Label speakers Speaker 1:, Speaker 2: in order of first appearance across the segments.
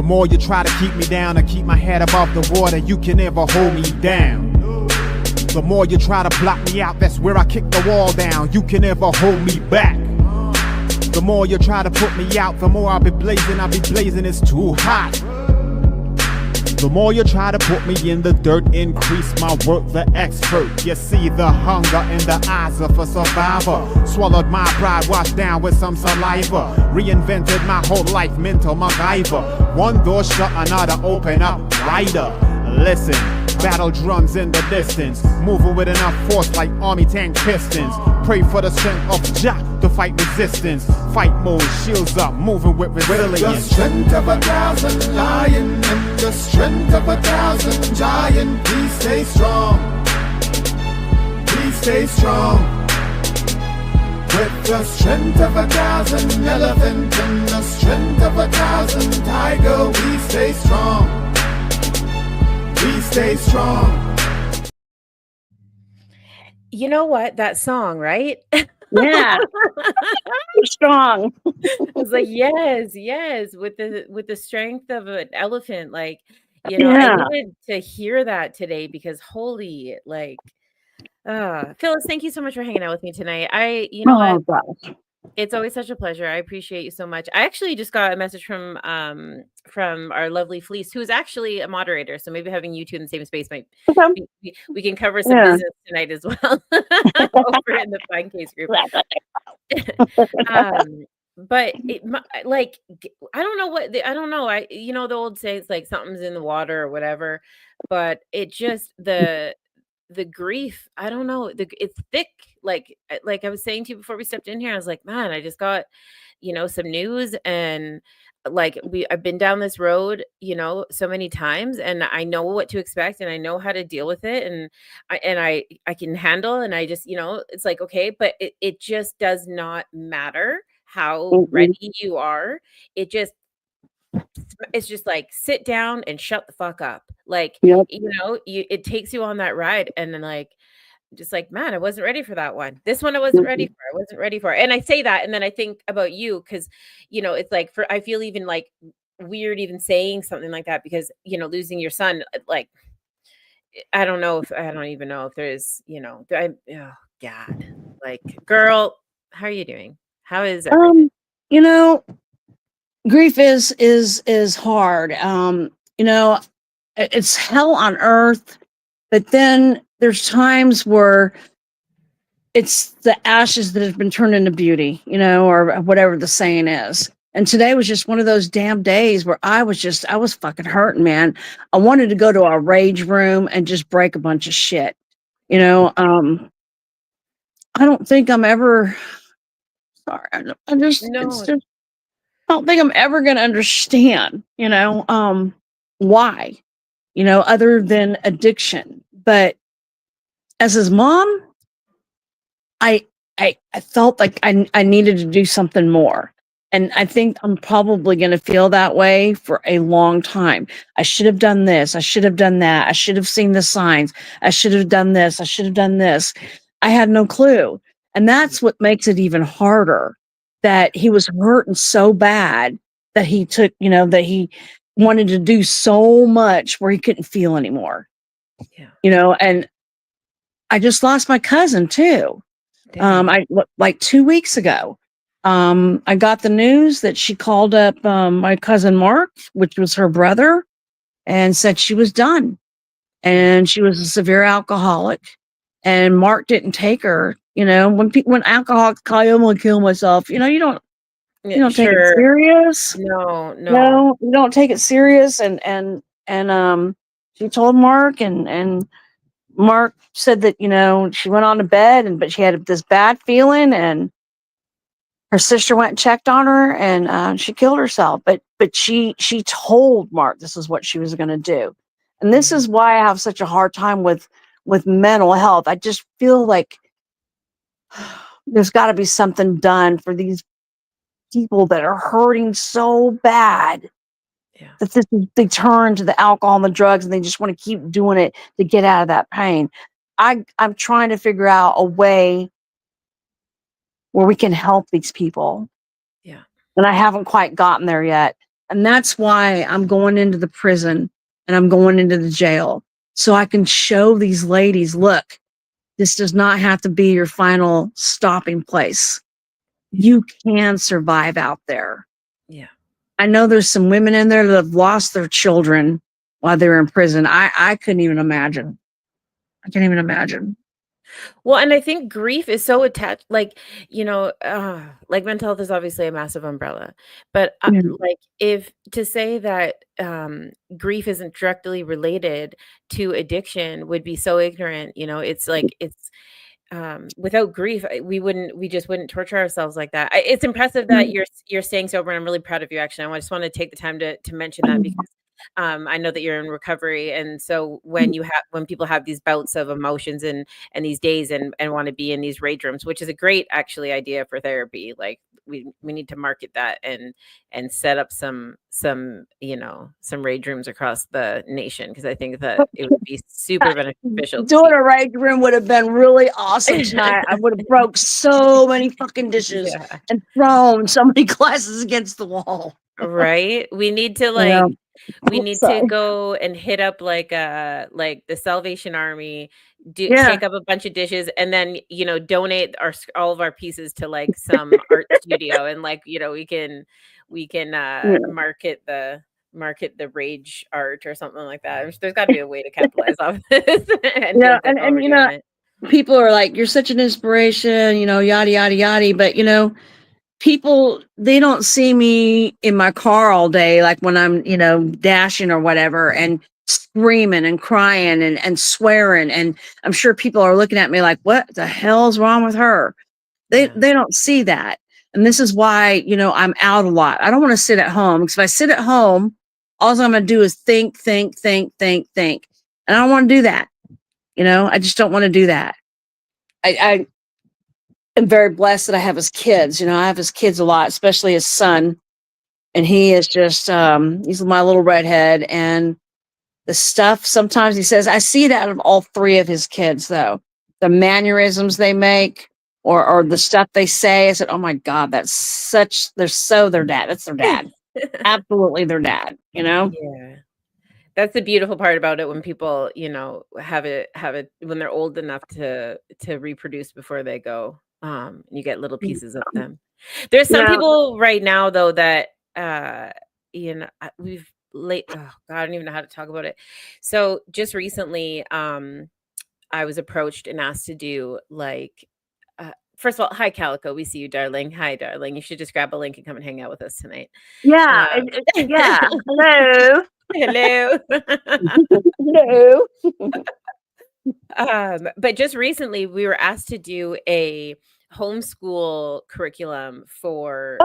Speaker 1: The more you try to keep me down and keep my head above the water, you can never hold me down. The more you try to block me out, that's where I kick the wall down. You can never hold me back. The more you try to put me out, the more I'll be blazing, it's too hot. The more you try to put me in the dirt, increase my work, the expert. You see the hunger in the eyes of a survivor. Swallowed my pride, washed down with some saliva. Reinvented my whole life, mental MacGyver. One door shut, another open up wider. Listen, battle drums in the distance, moving with enough force like army tank pistons. Pray for the strength of Jah to fight resistance. Fight mode, shields up, moving with resilience.
Speaker 2: The strength of 1,000 lion and the strength of 1,000 giant. Please stay strong. Please stay strong. With the strength of 1,000 elephant and the strength of 1,000 tiger, we stay strong. We stay strong.
Speaker 3: You know what? That song, right?
Speaker 4: Yeah. Strong.
Speaker 3: I was like, yes, with the strength of an elephant. Like, you know, I needed to hear that today because holy, like, Phyllis, thank you so much for hanging out with me tonight.
Speaker 4: Gosh.
Speaker 3: It's always such a pleasure. I appreciate you so much. I actually just got a message from our lovely Fleece, who is actually a moderator. So maybe having you two in the same space might we can cover some business tonight as well over in the Fine Case group. But like I don't know the old saying, it's like something's in the water or whatever, but it just the grief, I don't know, it's thick. Like I was saying to you before we stepped in here, I was like, man, I just got, some news, and like I've been down this road, so many times, and I know what to expect, and I know how to deal with it, and I can handle, and I just, it's like, okay, but it just does not matter how ready you are. It's just like sit down and shut the fuck up. Like, it takes you on that ride, and then like, just like, man, I wasn't ready for that one. This one I wasn't ready for. I wasn't ready for. And I say that, and then I think about you because, it's like I feel even like weird even saying something like that because, losing your son, like, I don't even know if there's, oh God, like, girl, how are you doing? How is everything?
Speaker 4: Grief is hard. It's hell on earth, but then there's times where it's the ashes that have been turned into beauty, or whatever the saying is. And today was just one of those damn days where I was fucking hurting, man. I wanted to go to a rage room and just break a bunch of shit. I don't think I'm ever sorry. I don't think I'm ever going to understand, why, other than addiction. But as his mom, I felt like I needed to do something more. And I think I'm probably going to feel that way for a long time. I should have done this. I should have done that. I should have seen the signs. I should have done this. I should have done this. I had no clue. And that's what makes it even harder, that he was hurting so bad that he took, that he wanted to do so much where he couldn't feel anymore. Yeah. And I just lost my cousin too. Like 2 weeks ago, I got the news that she called up my cousin Mark, which was her brother, and said she was done. And she was a severe alcoholic, and Mark didn't take her. When alcoholics call you, I'm gonna kill myself, you don't take it serious. No, you don't take it serious. And she told Mark, and Mark said that, she went on to bed, but she had this bad feeling, and her sister went and checked on her, and she killed herself. But she told Mark this is what she was going to do. And this is why I have such a hard time with mental health. I just feel like there's got to be something done for these people that are hurting so bad that they turn to the alcohol and the drugs, and they just want to keep doing it to get out of that pain. I'm trying to figure out a way where we can help these people. Yeah. And I haven't quite gotten there yet. And that's why I'm going into the prison and I'm going into the jail. So I can show these ladies, look, this does not have to be your final stopping place. You can survive out there.
Speaker 3: Yeah.
Speaker 4: I know there's some women in there that have lost their children while they're in prison. I couldn't even imagine. I can't even imagine.
Speaker 3: Well, and I think grief is so attached, like, like mental health is obviously a massive umbrella, but
Speaker 4: Yeah.
Speaker 3: like if to say that grief isn't directly related to addiction would be so ignorant. It's like without grief, we just wouldn't torture ourselves like that. It's impressive that you're staying sober, and I'm really proud of you. Actually, I just want to take the time to mention that because I know that you're in recovery, and so when people have these bouts of emotions and these days and want to be in these rage rooms, which is a great actually idea for therapy, like we need to market that and set up some rage rooms across the nation, because I think that it would be super beneficial.
Speaker 4: Doing a rage room would have been really awesome tonight. I would have broke so many fucking dishes and thrown so many glasses against the wall.
Speaker 3: Right? We need to to go and hit up like the Salvation Army, shake up a bunch of dishes, and then donate all of our pieces to like some art studio, and we can market the rage art or something like that. There's got to be a way to capitalize off this. and
Speaker 4: people are like, you're such an inspiration, yada yada yada, but people, they don't see me in my car all day, like when I'm, dashing or whatever, and screaming and crying and swearing. And I'm sure people are looking at me like, what the hell's wrong with her? They don't see that. And this is why, I'm out a lot. I don't want to sit at home, because if I sit at home, all I'm going to do is think. And I don't want to do that. I just don't want to do that. I am very blessed that I have his kids. I have his kids a lot, especially his son. And he is just, he's my little redhead. And the stuff, sometimes he says, I see it out of all three of his kids, though. The mannerisms they make or the stuff they say. I said, oh my God, that's their dad. That's their dad. Absolutely their dad,
Speaker 3: Yeah. That's the beautiful part about it, when people, have it when they're old enough to reproduce before they go. You get little pieces of them. There's some people right now, though, that we've late. Oh God, I don't even know how to talk about it. So just recently, I was approached and asked to do like. First of all, hi Calico, we see you, darling. Hi, darling. You should just grab a link and come and hang out with us tonight.
Speaker 4: Yeah, yeah. Hello.
Speaker 3: Hello.
Speaker 4: Hello.
Speaker 3: But just recently, we were asked to do a homeschool curriculum for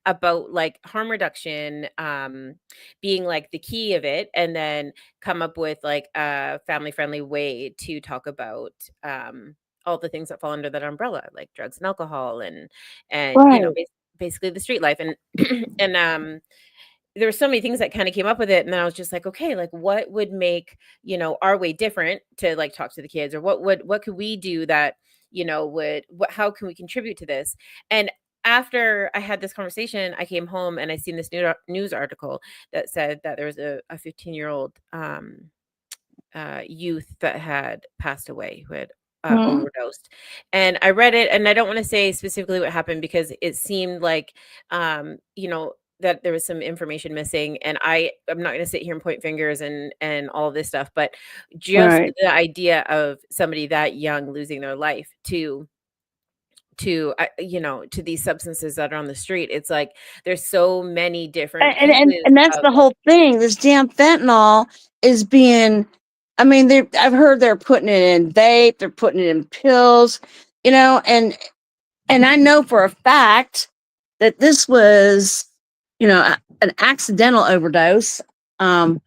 Speaker 3: about like harm reduction, being like the key of it, and then come up with like a family friendly way to talk about all the things that fall under that umbrella, like drugs and alcohol and basically the street life, and and there were so many things that kind of came up with it. And then I was just like, okay, like what would make, our way different to like talk to the kids, or what could we do that, how can we contribute to this? And after I had this conversation, I came home and I seen this news article that said that there was a 15-year-old youth that had passed away, who had overdosed. And I read it, and I don't want to say specifically what happened, because it seemed like, that there was some information missing, and I'm not going to sit here and point fingers and all this stuff, but just the idea of somebody that young losing their life to these substances that are on the street. It's like there's so many different
Speaker 4: and that's the whole thing. This damn fentanyl is being, I've heard they're putting it in vape, they're putting it in pills, and I know for a fact that this was, an accidental overdose. The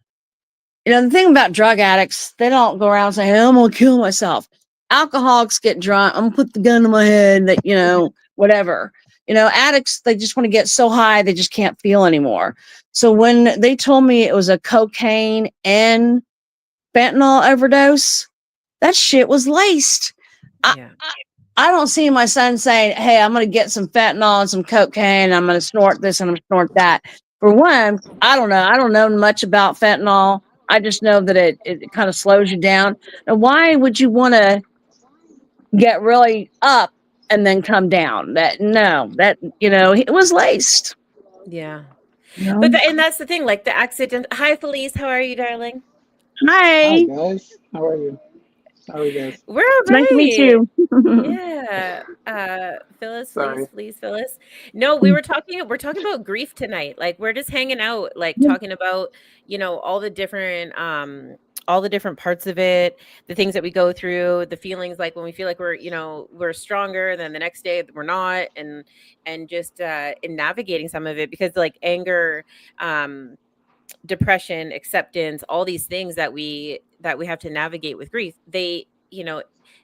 Speaker 4: thing about drug addicts, they don't go around saying, hey, I'm gonna kill myself. Alcoholics get drunk, I'm gonna put the gun to my head, that whatever. Addicts, they just want to get so high they just can't feel anymore. So when they told me it was a cocaine and fentanyl overdose, that shit was laced. I don't see my son saying, hey, I'm going to get some fentanyl and some cocaine, and I'm going to snort this and I'm going to snort that for one, I don't know. I don't know much about fentanyl. I just know that it kind of slows you down. And why would you want to get really up and then come down? That it was laced.
Speaker 3: Yeah.
Speaker 4: You know?
Speaker 3: But and that's the thing, like the accident. Hi, Felice. How are you, darling?
Speaker 5: Hi
Speaker 4: Hi,
Speaker 5: guys, how are you? How are you guys?
Speaker 3: We're all
Speaker 4: it's nice to meet
Speaker 3: right.
Speaker 4: you.
Speaker 3: Yeah. Phyllis,
Speaker 5: Sorry.
Speaker 3: Felice, Phyllis. No, we're talking about grief tonight. Like we're just hanging out, like talking about, all the different parts of it, the things that we go through, the feelings like when we feel like we're stronger, then the next day we're not, and just in navigating some of it, because like anger, depression, acceptance, all these things that we have to navigate with grief,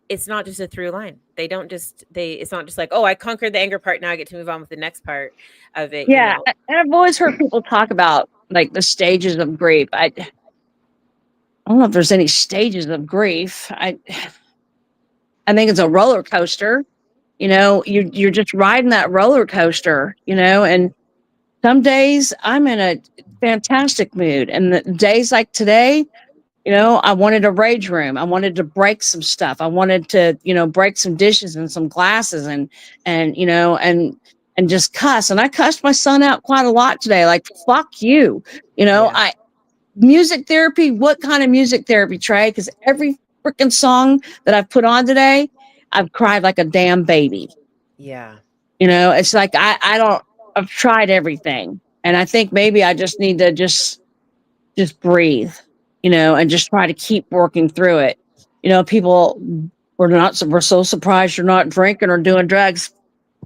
Speaker 3: it's not just a through line. It's not just like, oh, I conquered the anger part, now I get to move on with the next part of it,
Speaker 4: Yeah, and I've always heard people talk about like the stages of grief. I don't know if there's any stages of grief. I think it's a roller coaster. You're just riding that roller coaster, and some days I'm in a fantastic mood. And the days like today, I wanted a rage room. I wanted to break some stuff. I wanted to, break some dishes and some glasses and just cuss. And I cussed my son out quite a lot today. Like, fuck you.
Speaker 3: Yeah.
Speaker 4: Music therapy. What kind of music therapy, Trey? Because every freaking song that I've put on today, I've cried like a damn baby.
Speaker 3: Yeah.
Speaker 4: It's like, I've tried everything. And I think maybe I just need to just breathe, and just try to keep working through it. People we're so surprised you're not drinking or doing drugs.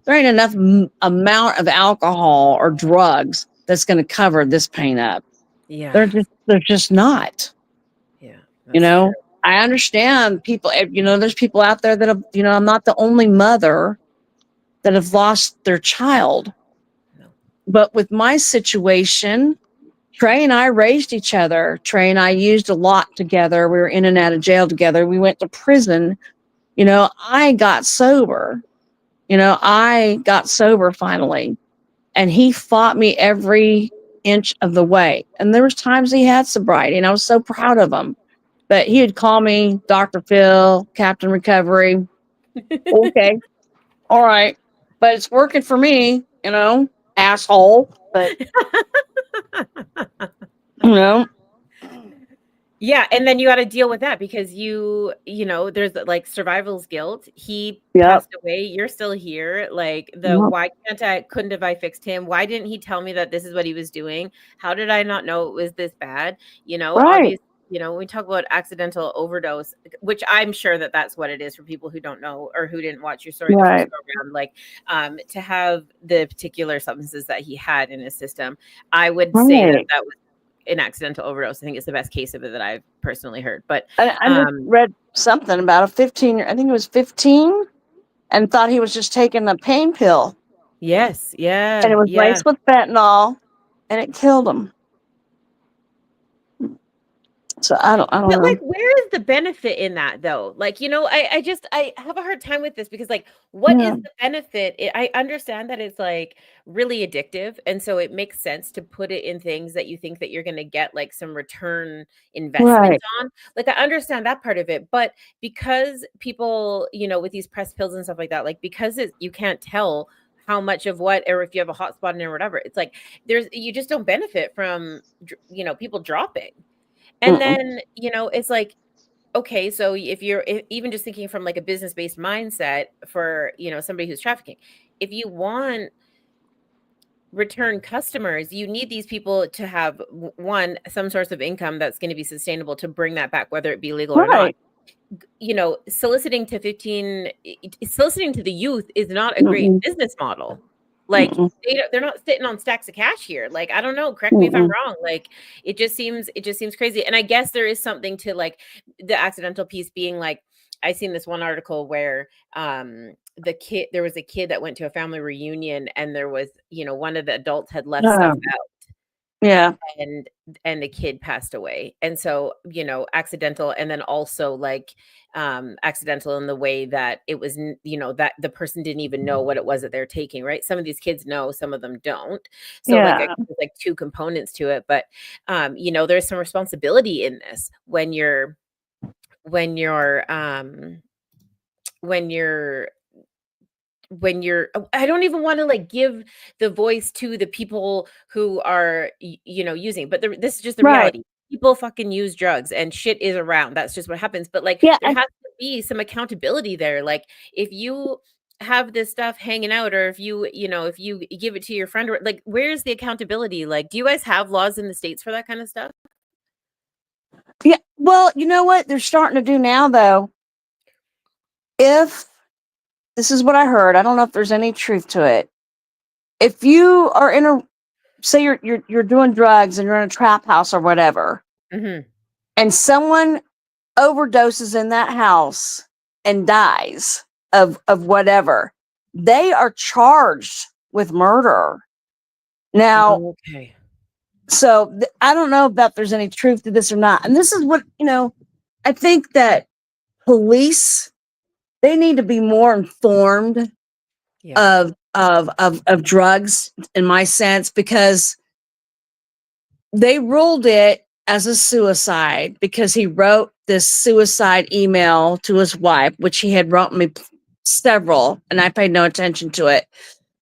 Speaker 4: There ain't enough amount of alcohol or drugs that's going to cover this pain up.
Speaker 3: Yeah.
Speaker 4: They're just not.
Speaker 3: Yeah.
Speaker 4: I understand people. There's people out there that have. I'm not the only mother that have lost their child.
Speaker 3: No.
Speaker 4: But with my situation, Trey and I raised each other. Trey and I used a lot together. We were in and out of jail together. We went to prison. I got sober. I got sober finally. And he fought me every inch of the way. And there was times he had sobriety, and I was so proud of him. But he would call me Dr. Phil, Captain Recovery. Okay. All right. But it's working for me, asshole. But
Speaker 3: Yeah, and then you got to deal with that because there's like survival's guilt. He
Speaker 4: Yep.
Speaker 3: passed away. You're still here. Like
Speaker 4: Yep.
Speaker 3: couldn't have I fixed him? Why didn't he tell me that this is what he was doing? How did I not know it was this bad?
Speaker 4: Right.
Speaker 3: Obviously, when we talk about accidental overdose, which I'm sure that that's what it is for people who don't know or who didn't watch your story the
Speaker 4: Right.
Speaker 3: first go around, like to have the particular substances that he had in his system, I would say
Speaker 4: Right.
Speaker 3: that was an accidental overdose. I think it's the best case of it that I've personally heard. But
Speaker 4: I just read something about a 15, I think it was 15, and thought he was just taking a pain pill.
Speaker 3: yes, yeah,
Speaker 4: And it was
Speaker 3: yeah.
Speaker 4: laced with fentanyl, and it killed him. So I don't
Speaker 3: But
Speaker 4: know.
Speaker 3: like, where is the benefit in that though? Like, I have a hard time with this because like, what
Speaker 4: Yeah.
Speaker 3: is the benefit? I understand that it's like really addictive. And so it makes sense to put it in things that you think that you're going to get like some return investment
Speaker 4: Right.
Speaker 3: on. Like, I understand that part of it, but because people, with these pressed pills and stuff like that, like because you can't tell how much of what, or if you have a hot spot in it or whatever, it's like you just don't benefit from, people dropping. And then, it's like, okay, so if even just thinking from like a business-based mindset for, somebody who's trafficking, if you want return customers, you need these people to have one, some source of income that's going to be sustainable to bring that back, whether it be legal or not.
Speaker 4: Right.
Speaker 3: Soliciting to the youth is not a great business model. Like they're not sitting on stacks of cash here. Like, I don't know, correct me if I'm wrong. Like it just seems crazy. And I guess there is something to like the accidental piece being like, I seen this one article where there was a kid that went to a family reunion and there was, one of the adults had left stuff out.
Speaker 4: Yeah.
Speaker 3: and the kid passed away. And so, accidental, and then also like accidental in the way that it was that the person didn't even know what it was that they're taking, right? Some of these kids know, some of them don't. So like
Speaker 4: Yeah.
Speaker 3: there's like two components to it, but there's some responsibility in this when you're when you're when you're I don't even want to like give the voice to the people who are using, but this is just the
Speaker 4: Right.
Speaker 3: reality. People fucking use drugs and shit is around. That's just what happens. But like
Speaker 4: Yeah.
Speaker 3: there has to be some accountability there. Like if you have this stuff hanging out, or if you give it to your friend, or like where's the accountability? Like, do you guys have laws in the States for that kind of stuff?
Speaker 4: Yeah. Well, you know what they're starting to do now, though? If this is what I heard, I don't know if there's any truth to it. If you are in say you're doing drugs and you're in a trap house or whatever,
Speaker 3: Mm-hmm.
Speaker 4: and someone overdoses in that house and dies of whatever, they are charged with murder. Now,
Speaker 3: Okay.
Speaker 4: so I don't know if there's any truth to this or not. And this is what, I think that police, they need to be more informed
Speaker 3: Yeah.
Speaker 4: of drugs, in my sense, because they ruled it as a suicide because he wrote this suicide email to his wife, which he had wrote me several, and I paid no attention to it.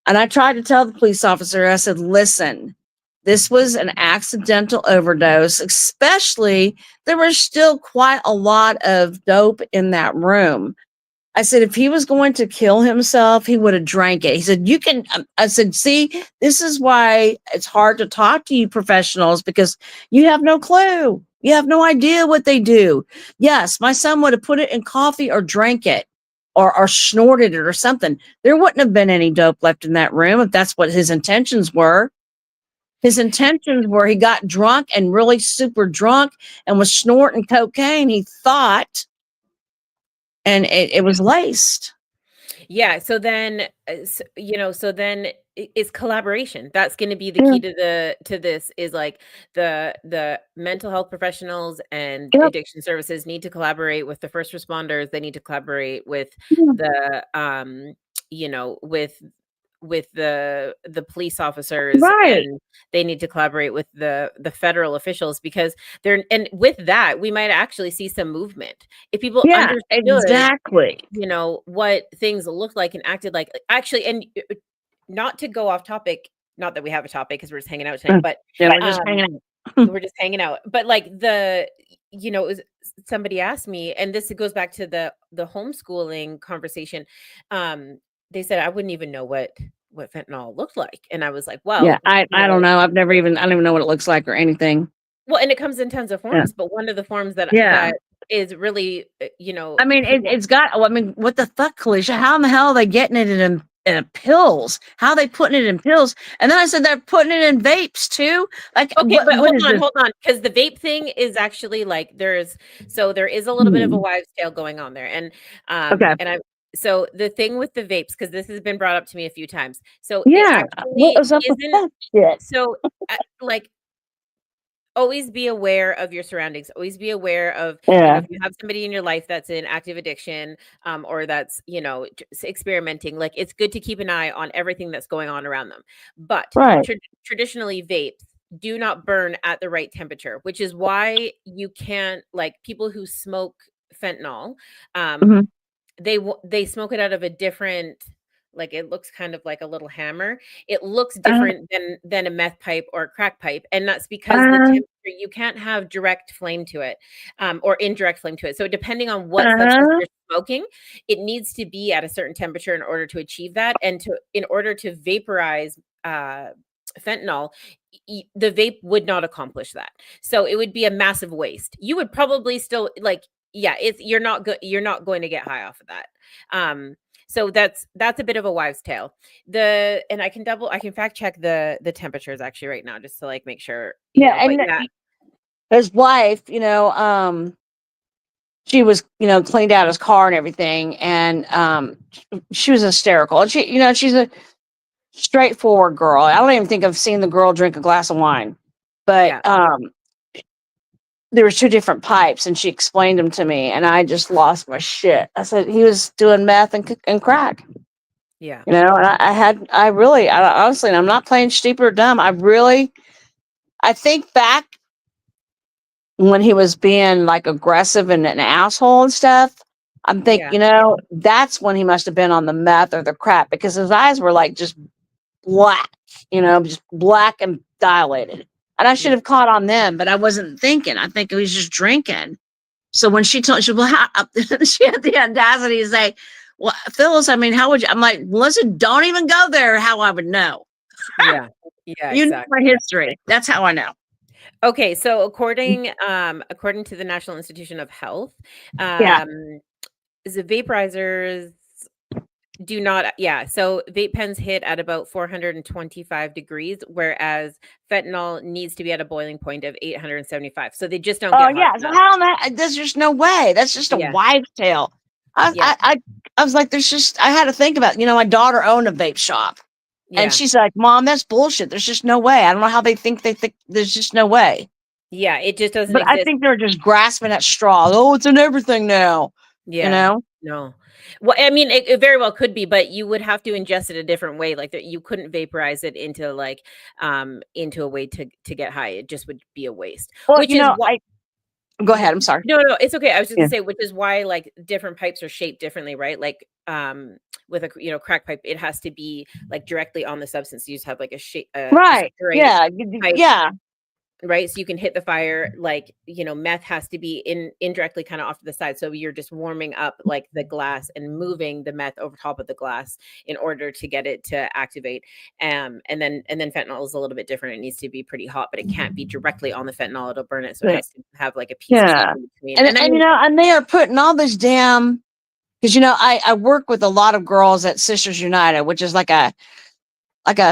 Speaker 4: And I tried to tell the police officer, I said, listen, this was an accidental overdose, especially there was still quite a lot of dope in that room. I said, if he was going to kill himself, he would have drank it. He said, you can, I said, see, this is why it's hard to talk to you professionals because you have no clue. You have no idea what they do. Yes, my son would have put it in coffee or drank it or snorted it or something. There wouldn't have been any dope left in that room if that's what his intentions were. His intentions were he got drunk and really super drunk and was snorting cocaine, he thought, and it was laced.
Speaker 3: Yeah, so then, so then it's collaboration. That's going to be the key to this is like the mental health professionals and
Speaker 4: Yep.
Speaker 3: addiction services need to collaborate with the first responders. They need to collaborate with
Speaker 4: Yeah.
Speaker 3: the with the police officers,
Speaker 4: Right.
Speaker 3: and they need to collaborate with the federal officials because and with that we might actually see some movement if people
Speaker 4: Yeah,
Speaker 3: understood
Speaker 4: exactly.
Speaker 3: what things looked like and acted like. Actually, and not to go off topic, not that we have a topic because we're just hanging out tonight, but
Speaker 4: Yeah, we're just hanging out.
Speaker 3: we're just hanging out. But like somebody asked me, and this goes back to the homeschooling conversation. They said I wouldn't even know what fentanyl looked like, and I was like, well,
Speaker 4: Yeah, I don't know. I don't even know what it looks like or anything.
Speaker 3: well, and it comes in tons of
Speaker 4: Yeah.
Speaker 3: forms, but one of the forms that is really,
Speaker 4: I mean, it's got. I mean, what the fuck, Kalisha? How in the hell are they getting it in pills? How are they putting it in pills? And then I said they're putting it in vapes too. Like,
Speaker 3: okay, but
Speaker 4: what is this?
Speaker 3: hold on, because the vape thing is actually like there is a little bit of a wives' tale going on there, and
Speaker 4: Okay.
Speaker 3: and so the thing with the vapes, because this has been brought up to me a few times, so
Speaker 4: Yeah,
Speaker 3: it actually
Speaker 4: what was up with that shit?
Speaker 3: so like always be aware of your surroundings. Always be aware of,
Speaker 4: Yeah.
Speaker 3: if you have somebody in your life that's in active addiction, or that's, experimenting, like it's good to keep an eye on everything that's going on around them. But
Speaker 4: Right.
Speaker 3: traditionally, vapes do not burn at the right temperature, which is why you can't, like people who smoke fentanyl,
Speaker 4: Mhm.
Speaker 3: they smoke it out of a different, like it looks kind of like a little hammer. It looks
Speaker 4: Uh,
Speaker 3: different than a meth pipe or a crack pipe, and that's because the
Speaker 4: uh,
Speaker 3: temperature, you can't have direct flame to it, or indirect flame to it. So depending on what substance you're smoking, it needs to be at a certain temperature in order to achieve that, and in order to vaporize fentanyl, the vape would not accomplish that. So it would be a massive waste. You would probably still like, yeah, you're not going to get high off of that. So that's a bit of a wives' tale. And I can fact check the temperatures actually right now just to like make sure.
Speaker 4: yeah,
Speaker 3: But
Speaker 4: and
Speaker 3: yeah,
Speaker 4: his wife, she was, cleaned out his car and everything, and she was hysterical. And she's a straightforward girl. I don't even think I've seen the girl drink a glass of wine. but there were two different pipes, and she explained them to me, and I just lost my shit. I said he was doing meth and crack.
Speaker 3: Yeah.
Speaker 4: You know, and I honestly, and I'm not playing stupid or dumb. I think back when he was being like aggressive and an asshole and stuff. I'm thinking,
Speaker 3: Yeah.
Speaker 4: you know, that's when he must have been on the meth or the crap, because his eyes were like just black, you know, just black and dilated. And I should
Speaker 3: Yeah.
Speaker 4: have caught on them, but I wasn't thinking. I think he was just drinking. So when she told, she, well, she had the audacity to say, well, Phyllis, I mean, how would you? I'm like, listen, don't even go there. How I would know.
Speaker 3: Yeah. Yeah.
Speaker 4: You know
Speaker 3: Exactly.
Speaker 4: my history. That's how I know.
Speaker 3: Okay, so according to the National Institution of Health,
Speaker 4: Yeah.
Speaker 3: the vaporizers do not, so vape pens hit at about 425 degrees, whereas fentanyl needs to be at a boiling point of 875. So they just don't
Speaker 4: Oh
Speaker 3: get hot
Speaker 4: yeah. So
Speaker 3: enough.
Speaker 4: how am I? There's just no way. That's just a
Speaker 3: Yeah.
Speaker 4: wives' tale.
Speaker 3: Yeah.
Speaker 4: I was like, there's just. I had to think about. You know, my daughter owned a vape shop,
Speaker 3: Yeah.
Speaker 4: and she's like, "Mom, that's bullshit. There's just no way. I don't know how they think there's just no way."
Speaker 3: Yeah, it just doesn't
Speaker 4: But I
Speaker 3: exist.
Speaker 4: think they're just grasping at straws. Oh, it's in everything now.
Speaker 3: Yeah.
Speaker 4: You know.
Speaker 3: No. Well, I mean, it very well could be, but you would have to ingest it a different way. Like that, you couldn't vaporize it into into a way to get high. It just would be a waste.
Speaker 4: Well,
Speaker 3: Which
Speaker 4: you
Speaker 3: is
Speaker 4: know,
Speaker 3: why.
Speaker 4: go ahead. I'm sorry.
Speaker 3: No, it's okay. I was just
Speaker 4: Yeah.
Speaker 3: gonna say, which is why like different pipes are shaped differently, right? Like with a crack pipe, it has to be like directly on the substance. You just have like a shape,
Speaker 4: Right.
Speaker 3: straight
Speaker 4: Yeah.
Speaker 3: pipe,
Speaker 4: Yeah.
Speaker 3: right? So you can hit the fire. Like meth has to be indirectly kind of off to the side. So you're just warming up like the glass and moving the meth over top of the glass in order to get it to activate. And then fentanyl is a little bit different. It needs to be pretty hot, but it can't be directly on the fentanyl. It'll burn it. So it has to have like a piece of
Speaker 4: Yeah.
Speaker 3: something in between.
Speaker 4: And you know, and they are putting all this damn, because you know, I work with a lot of girls at Sisters United, which is like a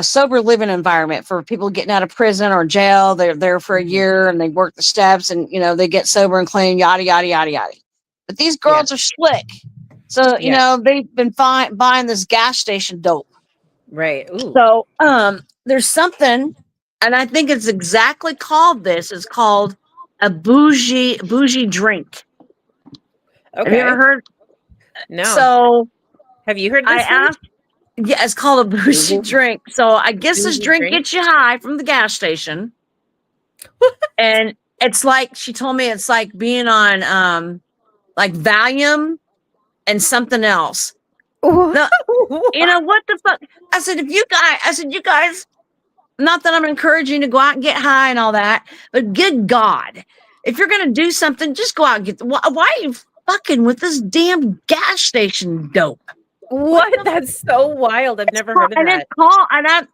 Speaker 4: sober living environment for people getting out of prison or jail. They're there for a year and they work the steps, and you know, they get sober and clean, yada yada yada yada. But these girls are slick. So, you know, they've been buying this gas station dope.
Speaker 3: Right. Ooh.
Speaker 4: So there's something, and I think it's exactly called this. It's called a bougie drink.
Speaker 3: Okay.
Speaker 4: Have you ever heard?
Speaker 3: No.
Speaker 4: So
Speaker 3: have you heard this?
Speaker 4: I asked. Yeah, it's called a bougie drink. So I guess this
Speaker 3: Bougie
Speaker 4: drink
Speaker 3: drink?
Speaker 4: gets you high from the gas station. And it's like, she told me it's like being on like Valium and something else. No, you know what the fuck? I said, you guys, not that I'm encouraging you to go out and get high and all that, but good God, if you're gonna do something, just go out and get why are you fucking with this damn gas station dope?
Speaker 3: What? That's so wild. I've never heard of
Speaker 4: And
Speaker 3: that.
Speaker 4: it's called, and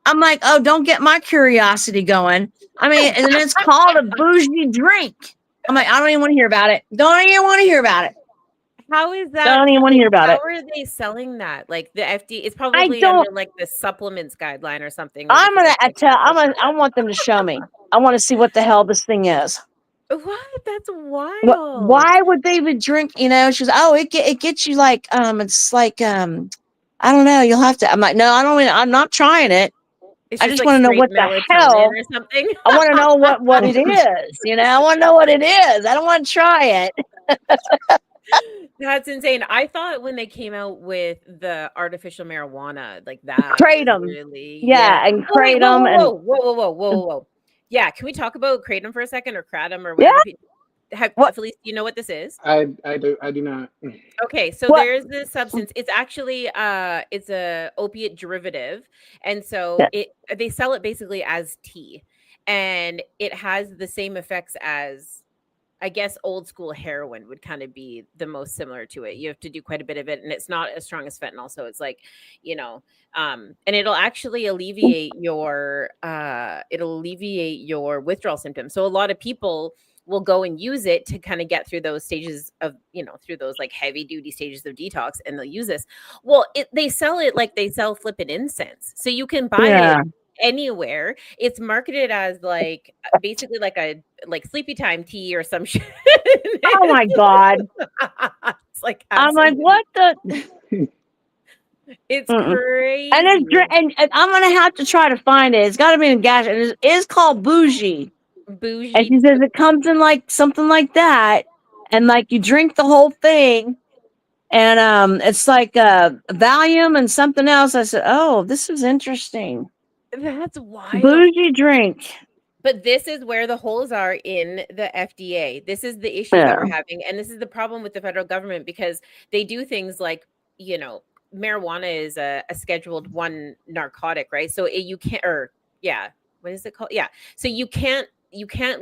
Speaker 4: I'm like, oh, don't get my curiosity going. I mean, and it's called a bougie drink. I'm like, I don't even want to hear about it. Don't even want to hear about it.
Speaker 3: How is that?
Speaker 4: Don't even want to hear about it.
Speaker 3: How are they selling that? Like the FDA, it's probably
Speaker 4: don't-
Speaker 3: under like the supplements guideline or something.
Speaker 4: I want them to show me. I want to see what the hell this thing is.
Speaker 3: What? That's wild.
Speaker 4: Why would they would drink? You know, she was, oh, it gets you like, it's like, I don't know. You'll have to. I'm like, no, I don't. I'm not trying it.
Speaker 3: It's
Speaker 4: I just
Speaker 3: like
Speaker 4: want to know
Speaker 3: straight
Speaker 4: what the
Speaker 3: melatonin
Speaker 4: hell.
Speaker 3: or something.
Speaker 4: I want to know what it is. You know, I want to know what it is. I don't want to try it.
Speaker 3: That's insane. I thought when they came out with the artificial marijuana, like that,
Speaker 4: Kratom.
Speaker 3: really,
Speaker 4: Yeah, and
Speaker 3: Oh, wait,
Speaker 4: kratom and
Speaker 3: whoa. Yeah, can we talk about kratom for a second, or kratom, or whatever?
Speaker 4: What?
Speaker 3: Felice, do you know what this is?
Speaker 5: I do not.
Speaker 3: Okay, so
Speaker 4: What?
Speaker 3: there's this substance. It's actually it's a opiate derivative, and so they sell it basically as tea, and it has the same effects as, I guess, old school heroin would kind of be the most similar to it. You have to do quite a bit of it, and it's not as strong as fentanyl, so it's like, and it'll actually alleviate your withdrawal symptoms. So a lot of people will go and use it to kind of get through those stages of, through those like heavy duty stages of detox, and they'll use this. Well, they sell it like they sell flipping incense. So you can buy it anywhere. It's marketed as like basically like a sleepy time tea or some shit.
Speaker 4: Oh my God.
Speaker 3: It's like,
Speaker 4: I'm like, what the?
Speaker 3: It's
Speaker 4: Mm-mm.
Speaker 3: crazy.
Speaker 4: And it's and I'm gonna have to try to find it. It's got to be in gas. And it is called bougie. And
Speaker 3: Bougie.
Speaker 4: she says it comes in like something like that, and like you drink the whole thing, and it's like Valium and something else. I said, oh, this is interesting.
Speaker 3: That's wild.
Speaker 4: Bougie drink.
Speaker 3: But this is where the holes are in the FDA. This is the issue that we're having. And this is the problem with the federal government because they do things like, you know, marijuana is a scheduled 1 narcotic, right? So you can't, or yeah, what is it called? Yeah. So you can't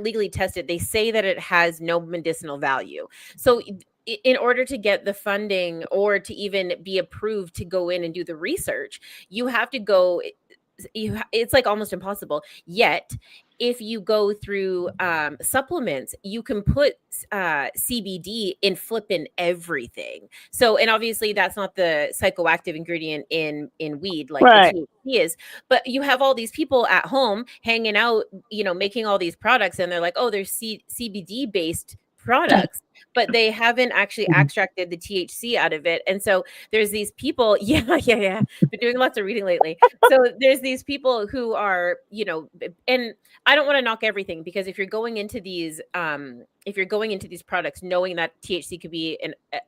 Speaker 3: legally test it. They say that it has no medicinal value. So in order to get the funding or to even be approved to go in and do the research, you have to go, it's like almost impossible. Yet if you go through supplements, you can put CBD in flipping everything. So, and obviously that's not the psychoactive ingredient in weed like
Speaker 4: Right.
Speaker 3: the THC is, but you have all these people at home hanging out, you know, making all these products, and they're like, oh, they're CBD based products, but they haven't actually extracted the THC out of it. And so there's these people, yeah. Been doing lots of reading lately. So there's these people who are, you know, and I don't want to knock everything, because if you're going into these products knowing that THC could be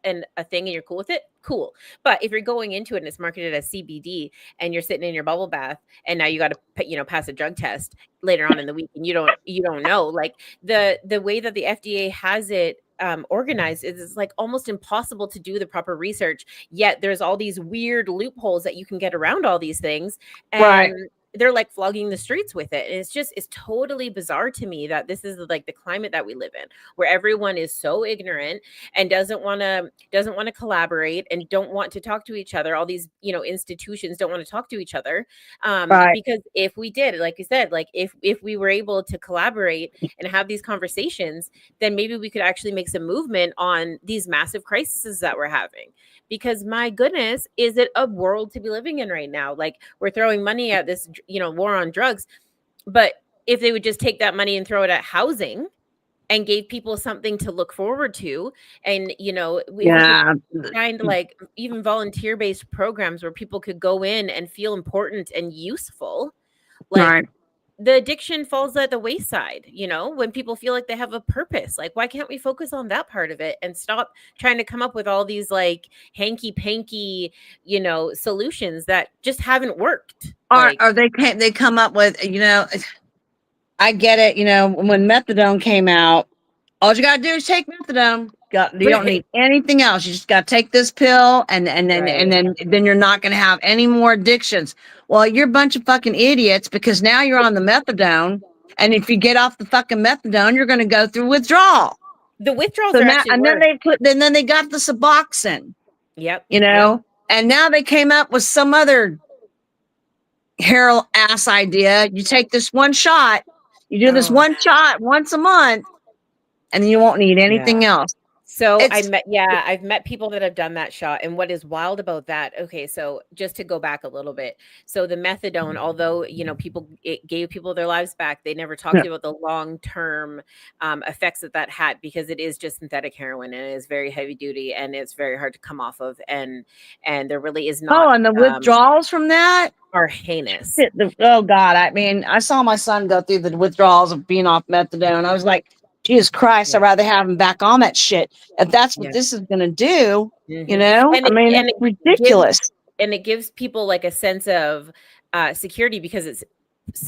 Speaker 3: a thing and you're cool with it, cool. But if you're going into it and it's marketed as CBD and you're sitting in your bubble bath and now you got to, you know, pass a drug test later on in the week and you don't know, like the way that the FDA has it organized is like almost impossible to do the proper research. Yet there's all these weird loopholes that you can get around all these things, and
Speaker 4: Right.
Speaker 3: they're like flogging the streets with it. And it's totally bizarre to me that this is like the climate that we live in, where everyone is so ignorant and doesn't want to collaborate and don't want to talk to each other. All these, you know, institutions don't want to talk to each other.
Speaker 4: Right.
Speaker 3: Because if we did, like you said, like if we were able to collaborate and have these conversations, then maybe we could actually make some movement on these massive crises that we're having. Because my goodness, is it a world to be living in right now? Like we're throwing money at this, you know, war on drugs, but if they would just take that money and throw it at housing and gave people something to look forward to, and you know, if we could find like even volunteer-based programs where people could go in and feel important and useful, like
Speaker 4: Right.
Speaker 3: the addiction falls at the wayside, you know, when people feel like they have a purpose. Like, why can't we focus on that part of it and stop trying to come up with all these like hanky panky, you know, solutions that just haven't worked?
Speaker 4: Or they come up with, you know, I get it, you know, when methadone came out, all you gotta do is take methadone. You don't need anything else. You just gotta take this pill, and then you're not gonna have any more addictions. Well, you're a bunch of fucking idiots, because now you're on the methadone, and if you get off the fucking methadone, you're gonna go through withdrawal.
Speaker 3: The withdrawals
Speaker 4: So
Speaker 3: are
Speaker 4: now,
Speaker 3: actually
Speaker 4: and
Speaker 3: worse.
Speaker 4: then they got the Suboxone.
Speaker 3: Yep.
Speaker 4: You know, and now they came up with some other Harold ass idea. You take this one shot, you do this one shot once a month, and then you won't need anything else.
Speaker 3: So I've met people that have done that shot. And what is wild about that, okay, so just to go back a little bit. So the methadone, although, you know, it gave people their lives back, they never talked about the long-term effects that had, because it is just synthetic heroin and it is very heavy duty and it's very hard to come off of. And there really is not.
Speaker 4: Oh, and the withdrawals from that
Speaker 3: are heinous.
Speaker 4: Oh God. I mean, I saw my son go through the withdrawals of being off methadone. I was like, Jesus Christ, I'd rather have him back on that shit. If that's what this is going to do, you know,
Speaker 3: and
Speaker 4: it's ridiculous.
Speaker 3: It gives people like a sense of security, because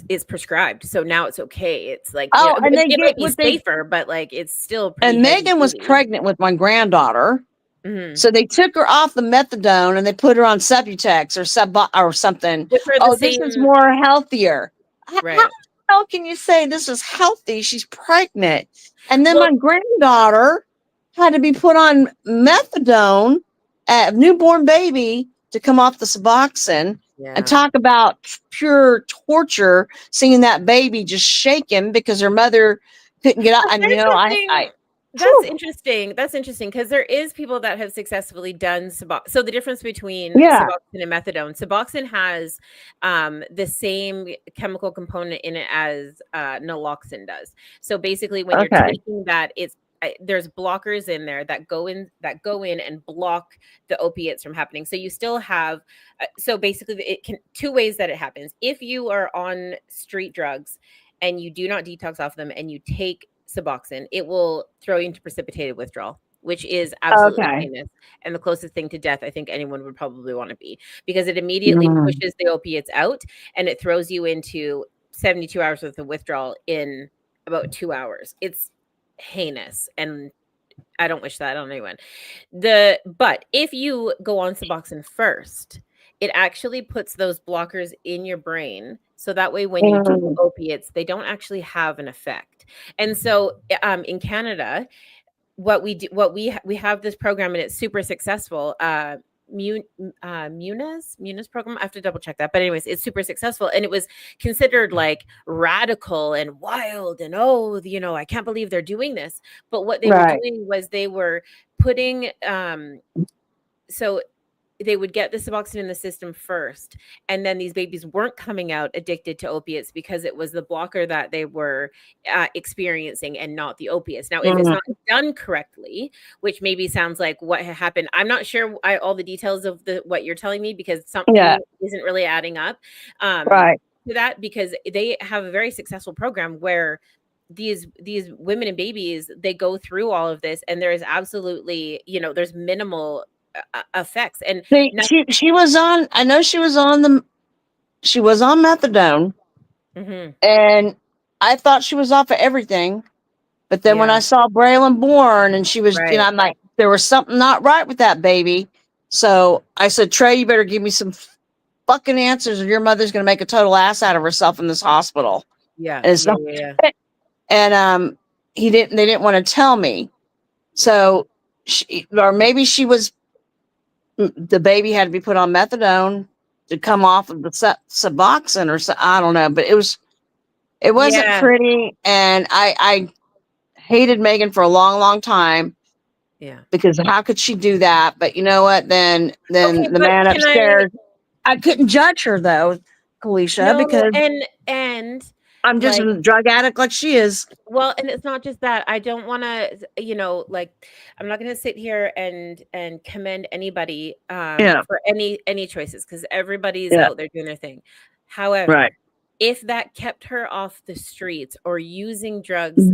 Speaker 3: it's prescribed. So now it's okay. It's like,
Speaker 4: oh,
Speaker 3: you know,
Speaker 4: and
Speaker 3: it might be safer, but like it's still.
Speaker 4: And Megan was pregnant with my granddaughter.
Speaker 3: Mm-hmm.
Speaker 4: So they took her off the methadone and they put her on Subutex or something. This is more healthier.
Speaker 3: Right.
Speaker 4: How can you say this is healthy? She's pregnant. And then my granddaughter had to be put on methadone, a newborn baby, to come off the Suboxone. And talk about pure torture, seeing that baby just shaking because her mother couldn't get out. And you know,
Speaker 3: that's interesting. That's interesting, because there is people that have successfully done Suboxone. So the difference between Suboxone and methadone, Suboxone has the same chemical component in it as naloxone does. So basically, when you're taking that, there's blockers in there that go in and block the opiates from happening. So you still have so basically it can two ways that it happens. If you are on street drugs and you do not detox off them and you take Suboxone, it will throw you into precipitated withdrawal, which is absolutely
Speaker 4: Okay.
Speaker 3: heinous and the closest thing to death I think anyone would probably want to be, because it immediately pushes the opiates out and it throws you into 72 hours worth of withdrawal in about 2 hours. It's heinous, and I don't wish that on anyone. But if you go on Suboxone first, it actually puts those blockers in your brain, so that way when you do opiates, they don't actually have an effect. And so in Canada, what we do, we have this program and it's super successful. Muna's program. I have to double check that. But anyways, it's super successful. And it was considered like radical and wild and I can't believe they're doing this. But what they were doing was they were putting so they would get the Suboxone in the system first, and then these babies weren't coming out addicted to opiates because it was the blocker that they were experiencing and not the opiates. Now, if it's not done correctly, which maybe sounds like what happened, I'm not sure all the details of what you're telling me, because something isn't really adding up to that, because they have a very successful program where these women and babies, they go through all of this, and there is absolutely, there's minimal effects. And
Speaker 4: she was on, I know she was on methadone, and I thought she was off of everything, but then when I saw Braylon born and she was, I'm like, there was something not right with that baby. So I said, Trey, you better give me some fucking answers, or your mother's going to make a total ass out of herself in this hospital. And and they didn't want to tell me. So maybe she was, the baby had to be put on methadone to come off of the Suboxone or so. I don't know, but it wasn't pretty. And I hated Megan for a long, long time.
Speaker 3: Yeah.
Speaker 4: Because how could she do that? But you know what? Then the man upstairs, I couldn't judge her though, Kalisha, because
Speaker 3: and
Speaker 4: I'm just a drug addict like she is.
Speaker 3: Well, and it's not just that. I don't want to, I'm not going to sit here and commend anybody for any choices, because everybody's out there doing their thing. However, if that kept her off the streets or using drugs,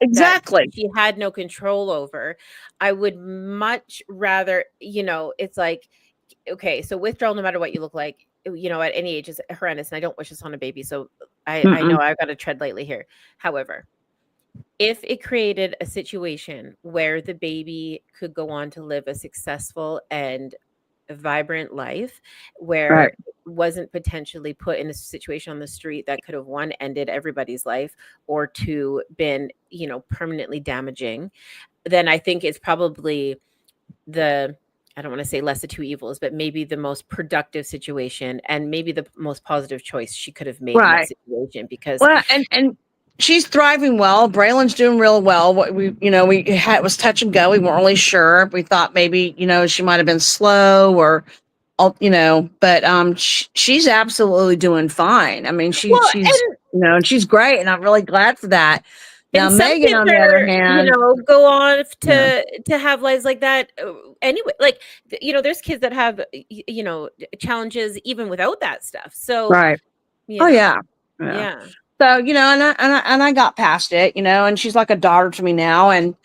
Speaker 4: exactly,
Speaker 3: she had no control over, I would much rather, it's like, okay, so withdrawal, no matter what you look like, at any age, is horrendous, and I don't wish this on a baby. So I know I've got to tread lightly here. However, if it created a situation where the baby could go on to live a successful and vibrant life, where it wasn't potentially put in a situation on the street that could have, one, ended everybody's life, or two, been, permanently damaging, then I think it's probably I don't want to say less of two evils, but maybe the most productive situation and maybe the most positive choice she could have made in that situation. Because
Speaker 4: and she's thriving well. Braylon's doing real well. What it was touch and go. We weren't really sure. We thought maybe, she might have been slow or, but she's absolutely doing fine. I mean, she's and she's great, and I'm really glad for that. Now, Megan, on the other hand,
Speaker 3: go on to have lives like that anyway. Like, there's kids that have, challenges even without that stuff. So,
Speaker 4: yeah. So, and I got past it, and she's like a daughter to me now. And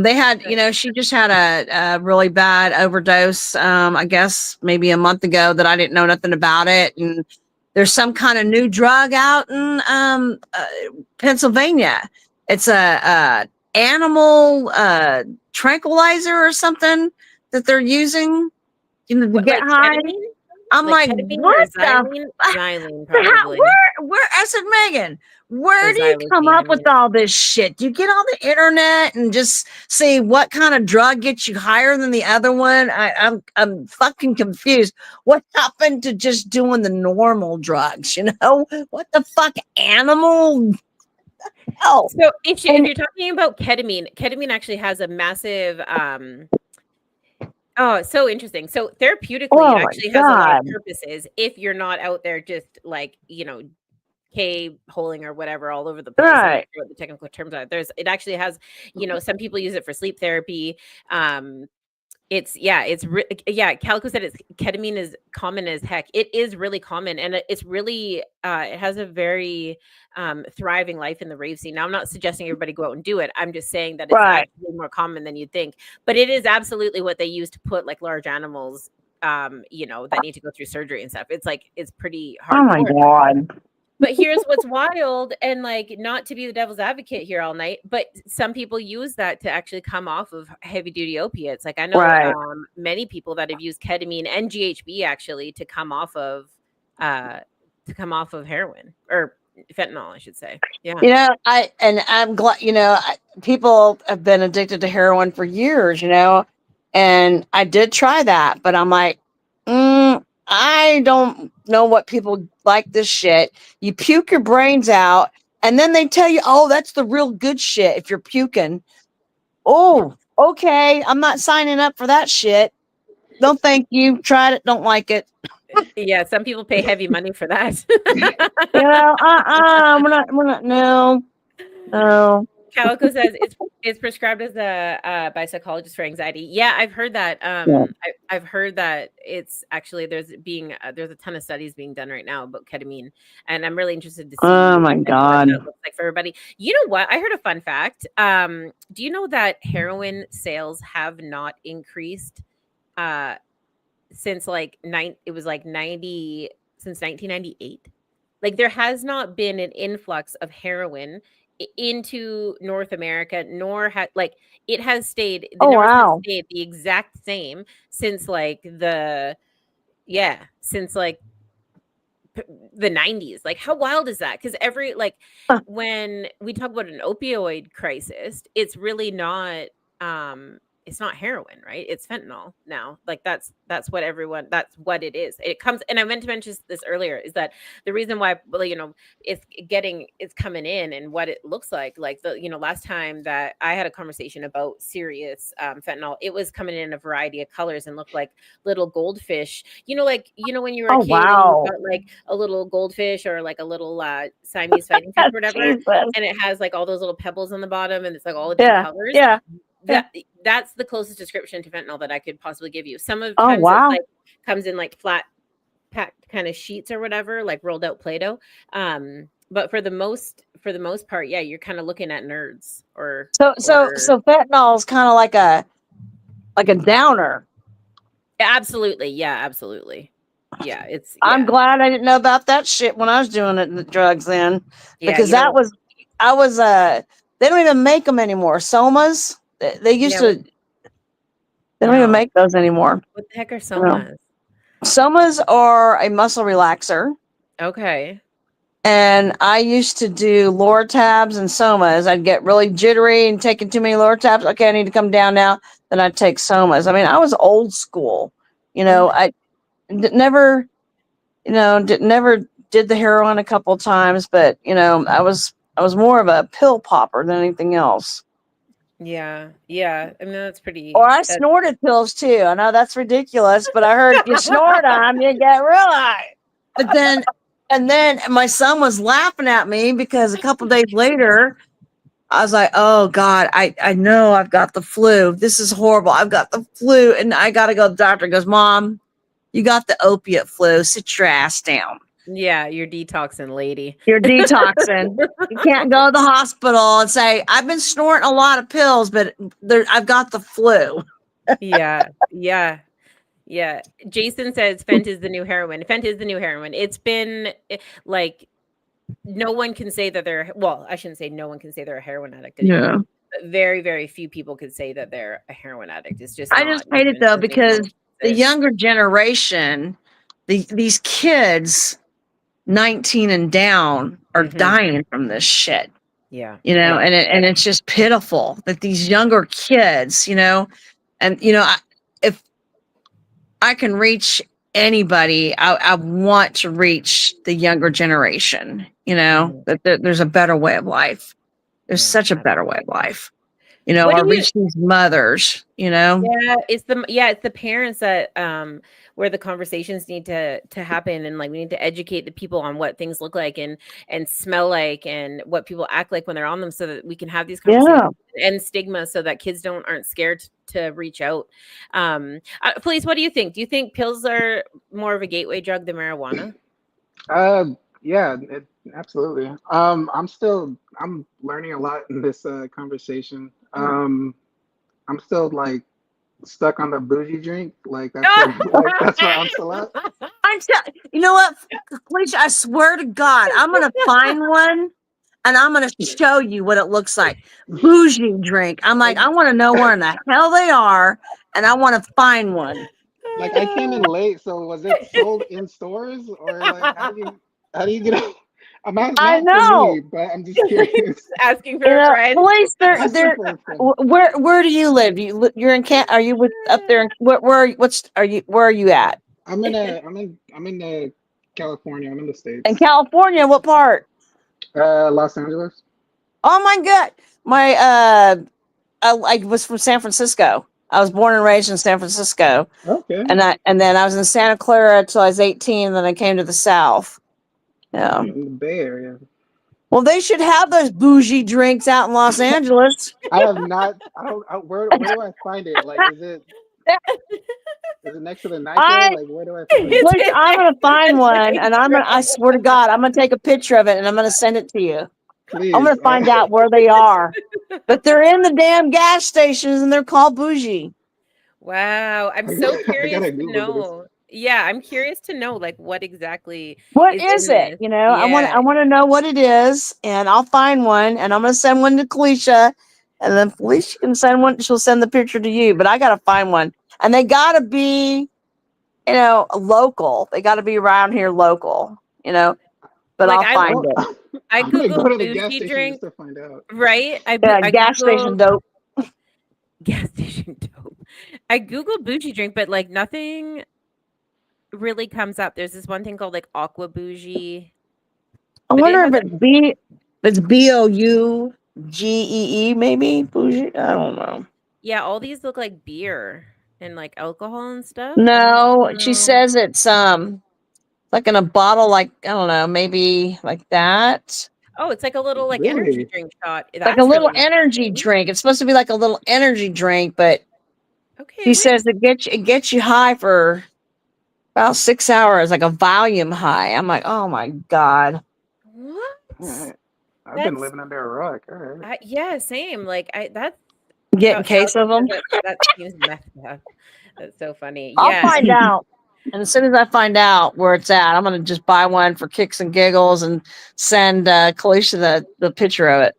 Speaker 4: they had, she just had a really bad overdose, I guess maybe a month ago, that I didn't know nothing about it. And there's some kind of new drug out in Pennsylvania. It's a animal tranquilizer or something that they're using to get high.
Speaker 3: Ketamine?
Speaker 4: I'm like, what the?
Speaker 3: Xylene, probably.
Speaker 4: Where? I said, Megan, where do you come up with all this shit? Do you get on the internet and just see what kind of drug gets you higher than the other one? I'm fucking confused. What happened to just doing the normal drugs? What the fuck, animal?
Speaker 3: So if you're talking about ketamine actually has a massive so interesting. So therapeutically, it actually has a lot of purposes if you're not out there just like, K-holing or whatever all over the place. I don't
Speaker 4: Right.
Speaker 3: know what the technical terms are. It actually has, some people use it for sleep therapy. Calico said ketamine is common as heck. It is really common, and it's really it has a very thriving life in the rave scene. Now, I'm not suggesting everybody go out and do it. I'm just saying that it's
Speaker 4: Right.
Speaker 3: actually more common than you'd think. But it is absolutely what they use to put like large animals, that need to go through surgery and stuff. It's pretty hardcore.
Speaker 4: Oh my God.
Speaker 3: But here's what's wild, and like, not to be the devil's advocate here all night, but some people use that to actually come off of heavy duty opiates. Like I know
Speaker 4: Right.
Speaker 3: many people that have used ketamine and GHB actually to come off of heroin or fentanyl, I should say. Yeah.
Speaker 4: I'm glad, people have been addicted to heroin for years, and I did try that, but I'm like, I don't know what people like this shit. You puke your brains out, and then they tell you, oh, that's the real good shit if you're puking. Oh, okay. I'm not signing up for that shit. No, thank you. Tried it. Don't like it.
Speaker 3: Yeah, some people pay heavy money for that.
Speaker 4: We're not, no.
Speaker 3: Calico says it's prescribed as by psychologists for anxiety. Yeah, I've heard that. I've heard that it's actually there's a ton of studies being done right now about ketamine, and I'm really interested to see.
Speaker 4: Oh my God!
Speaker 3: What that looks like for everybody. You know what? I heard a fun fact. Do you know that heroin sales have not increased since it was like 90 since 1998? Like there has not been an influx of heroin into North America, nor it has stayed. The numbers have stayed the exact same since the 90s. Like, how wild is that? Because when we talk about an opioid crisis, it's really not it's not heroin, right? It's fentanyl now. Like that's what it is. It comes, and I meant to mention this earlier, is that the reason why, it's coming in and what it looks like last time that I had a conversation about serious fentanyl, it was coming in a variety of colors and looked like little goldfish, when you were a kid and you got like a little goldfish or like a little Siamese fighting fish or whatever, and it has like all those little pebbles on the bottom and it's like all the different colors.
Speaker 4: Yeah.
Speaker 3: That's the closest description to fentanyl that I could possibly give you. Some of times it comes in like flat packed kind of sheets or whatever, like rolled out Play-Doh. But for the most part, yeah, you're kind of looking at nerds so
Speaker 4: fentanyl is kind of like a downer.
Speaker 3: Absolutely. Yeah, absolutely. Yeah,
Speaker 4: I'm glad I didn't know about that shit when I was doing the drugs then, because they don't even make them anymore. Somas. They used to. They don't even make those anymore.
Speaker 3: What the heck are somas?
Speaker 4: Somas are a muscle relaxer.
Speaker 3: Okay.
Speaker 4: And I used to do Lortabs and somas. I'd get really jittery and taking too many Lortabs. Okay, I need to come down now. Then I'd take somas. I mean, I was old school. I never did the heroin a couple of times, but I was more of a pill popper than anything else.
Speaker 3: Yeah. I mean, that's pretty.
Speaker 4: Or I snorted pills too. I know that's ridiculous, but I heard you snort them, you get real high. But then my son was laughing at me because a couple days later, I was like, oh God, I know I've got the flu. This is horrible. I've got the flu and I got to go to the doctor. He goes, Mom, you got the opiate flu. Sit your ass down.
Speaker 3: Yeah, you're detoxing, lady.
Speaker 4: You're detoxing. You can't go to the hospital and say, I've been snorting a lot of pills, but I've got the flu.
Speaker 3: Yeah. Jason says Fent is the new heroin. Fent is the new heroin. It's been like, no one can say that I shouldn't say no one can say they're a heroin addict anymore. Yeah. Very, very few people could say that they're a heroin addict. It's just,
Speaker 4: I just hate it though, because the younger generation, these kids 19 and down are dying from this shit.
Speaker 3: Yeah.
Speaker 4: And it's just pitiful that these younger kids, if I can reach anybody, I want to reach the younger generation, that there's a better way of life. There's such a better way of life.
Speaker 3: What
Speaker 4: or
Speaker 3: do you
Speaker 4: reach these mothers,
Speaker 3: Yeah, it's the parents that where the conversations need to happen, and like we need to educate the people on what things look like and smell like and what people act like when they're on them, so that we can have these conversations
Speaker 4: Yeah.
Speaker 3: and stigma, so that kids aren't scared to reach out. Police, what do you think? Do you think pills are more of a gateway drug than marijuana?
Speaker 5: Uh, yeah, absolutely. I'm learning a lot in this conversation. I'm still like stuck on the bougie drink. Like that's where I'm still at.
Speaker 4: You know what, Felicia, I swear to God, I'm gonna find one and I'm gonna show you what it looks like. Bougie drink. I'm like, I want to know where in the hell they are, and I want to find one.
Speaker 5: Like I came in late, so was it sold in stores or like how do you get it? I'm not
Speaker 4: I
Speaker 5: not for me,
Speaker 4: know.
Speaker 5: but I'm just curious.
Speaker 3: Asking for a friend.
Speaker 4: Police,
Speaker 5: Asking for a friend.
Speaker 4: where do you live? You're in Are you up there? Where are you at?
Speaker 5: I'm in California. I'm in the
Speaker 4: In
Speaker 5: States.
Speaker 4: California, what part?
Speaker 5: Los Angeles.
Speaker 4: Oh my God. I was from San Francisco. I was born and raised in San Francisco.
Speaker 5: Okay.
Speaker 4: And then I was in Santa Clara until I was 18, and then I came to the South. Yeah.
Speaker 5: In the Bay Area.
Speaker 4: Well, they should have those bougie drinks out in Los Angeles.
Speaker 5: I have not. I don't. Where do I find it? Like, is it next to the nitro? Like, where do I find it?
Speaker 4: Look, I'm gonna find one, and I swear to God, I'm gonna take a picture of it and I'm gonna send it to you.
Speaker 5: Please.
Speaker 4: I'm gonna find out where they are. But they're in the damn gas stations and they're called bougie.
Speaker 3: Wow, I'm so curious to
Speaker 5: Google
Speaker 3: know. Yeah, I'm curious to know like what exactly
Speaker 4: What
Speaker 3: is
Speaker 4: is
Speaker 3: in
Speaker 4: it?
Speaker 3: this.
Speaker 4: I want to know what it is, and I'll find one, and I'm gonna send one to Kalisha, and then Felicia can send one. She'll send the picture to you, but I gotta find one, and they gotta be, local. They gotta be around here, local. But
Speaker 3: Like,
Speaker 4: I'll find it.
Speaker 3: I
Speaker 5: I'm gonna go
Speaker 3: Googled
Speaker 5: to the gas
Speaker 3: bougie
Speaker 5: station
Speaker 3: drink,
Speaker 5: just to find out.
Speaker 3: right? I
Speaker 4: Gas station
Speaker 3: Googled
Speaker 4: dope.
Speaker 3: gas station dope. I Googled bougie drink, but like nothing really comes up. There's this one thing called like aqua bougie.
Speaker 4: I
Speaker 3: But it
Speaker 4: wonder
Speaker 3: has
Speaker 4: if it's BOUGEE, maybe bougie. I don't know.
Speaker 3: Yeah, all these look like beer and like alcohol and stuff. I
Speaker 4: No,
Speaker 3: don't
Speaker 4: she
Speaker 3: know.
Speaker 4: says it's like in a bottle, like I don't know, maybe like that.
Speaker 3: Oh, it's like a little like energy
Speaker 5: Really?
Speaker 3: drink shot.
Speaker 4: Like a
Speaker 3: That's
Speaker 4: little
Speaker 3: really
Speaker 4: energy
Speaker 3: interesting.
Speaker 4: drink. It's supposed to be like a little energy drink, but
Speaker 3: Okay,
Speaker 4: she
Speaker 3: wait.
Speaker 4: says it gets you high for about 6 hours, like a volume high. I'm like, oh my God.
Speaker 3: What?
Speaker 5: Alright. I've been
Speaker 3: That's
Speaker 5: living under a rock. All right.
Speaker 3: yeah, same. Like that's
Speaker 4: Get in case of them.
Speaker 3: that seems messed up. That's so funny.
Speaker 4: I'll
Speaker 3: Yeah.
Speaker 4: find out. And as soon as I find out where it's at, I'm gonna just buy one for kicks and giggles and send Kalisha the picture of it.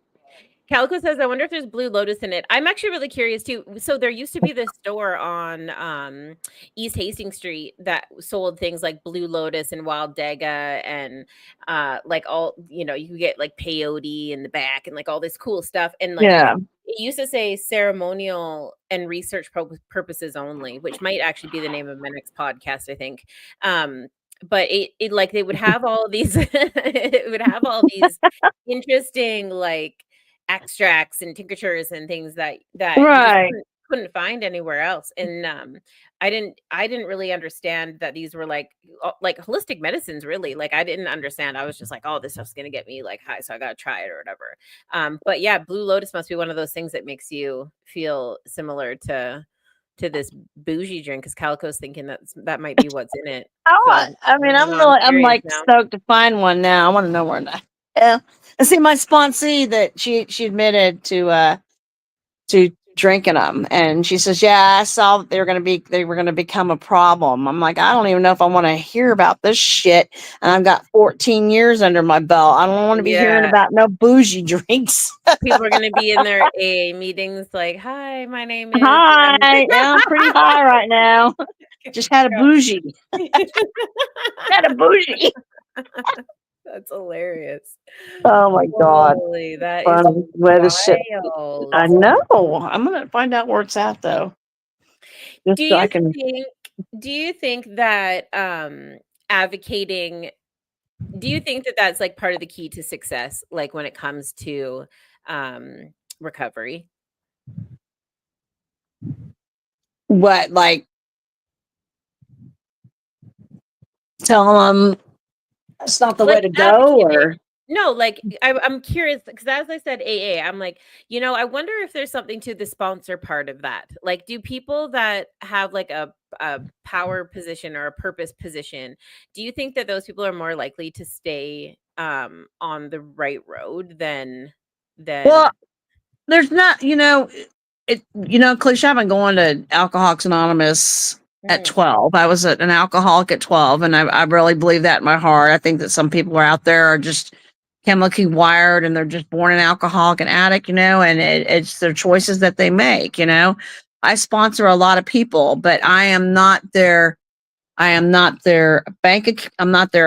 Speaker 3: Calico says, I wonder if there's Blue Lotus in it. I'm actually really curious too. So there used to be this store on East Hastings Street that sold things like Blue Lotus and Wild Dega and like all, you could get like peyote in the back and like all this cool stuff. And like it used to say ceremonial and research purposes only, which might actually be the name of my next podcast, I think. But it like they would have all these it would have all these interesting like extracts and tinctures and things that you just couldn't find anywhere else. And I didn't really understand that these were like holistic medicines, really. Like I didn't understand. I was just like, oh, this stuff's gonna get me like high, so I gotta try it or whatever. But yeah, Blue Lotus must be one of those things that makes you feel similar to this bougie drink, because Calico's thinking that might be what's in it.
Speaker 4: I'm like stoked to find one now. I want to know where that. Yeah. And see, my sponsee that she admitted to drinking them, and she says, "Yeah, I saw that they were going to become a problem." I'm like, I don't even know if I want to hear about this shit. And I've got 14 years under my belt. I don't want to be hearing about no bougie drinks.
Speaker 3: People are going to be in their AA meetings like, "Hi, my name is."
Speaker 4: Hi, yeah, I'm pretty high right now. Just had a bougie. Had a bougie.
Speaker 3: That's hilarious.
Speaker 4: Oh my God.
Speaker 3: Holy, that
Speaker 4: is
Speaker 3: wild.
Speaker 4: I know. I'm gonna find out where it's at though.
Speaker 3: Do you think that advocating, do you think that that's like part of the key to success, like when it comes to recovery?
Speaker 4: What, like, tell them that's not the way
Speaker 3: Like
Speaker 4: to go,
Speaker 3: advocate.
Speaker 4: or
Speaker 3: No, like I'm curious because as I said, AA, I'm like, I wonder if there's something to the sponsor part of that. Like, do people that have like a power position or a purpose position, do you think that those people are more likely to stay on the right road than
Speaker 4: well,
Speaker 3: than
Speaker 4: there's not, cliche. I've been going to Alcoholics Anonymous at
Speaker 3: Mhm.
Speaker 4: 12. I was an alcoholic at 12, and I really believe that in my heart. I think that some people are out there are just chemically wired and they're just born an alcoholic and addict, and it's their choices that they make. I sponsor a lot of people, but I am not their I'm not their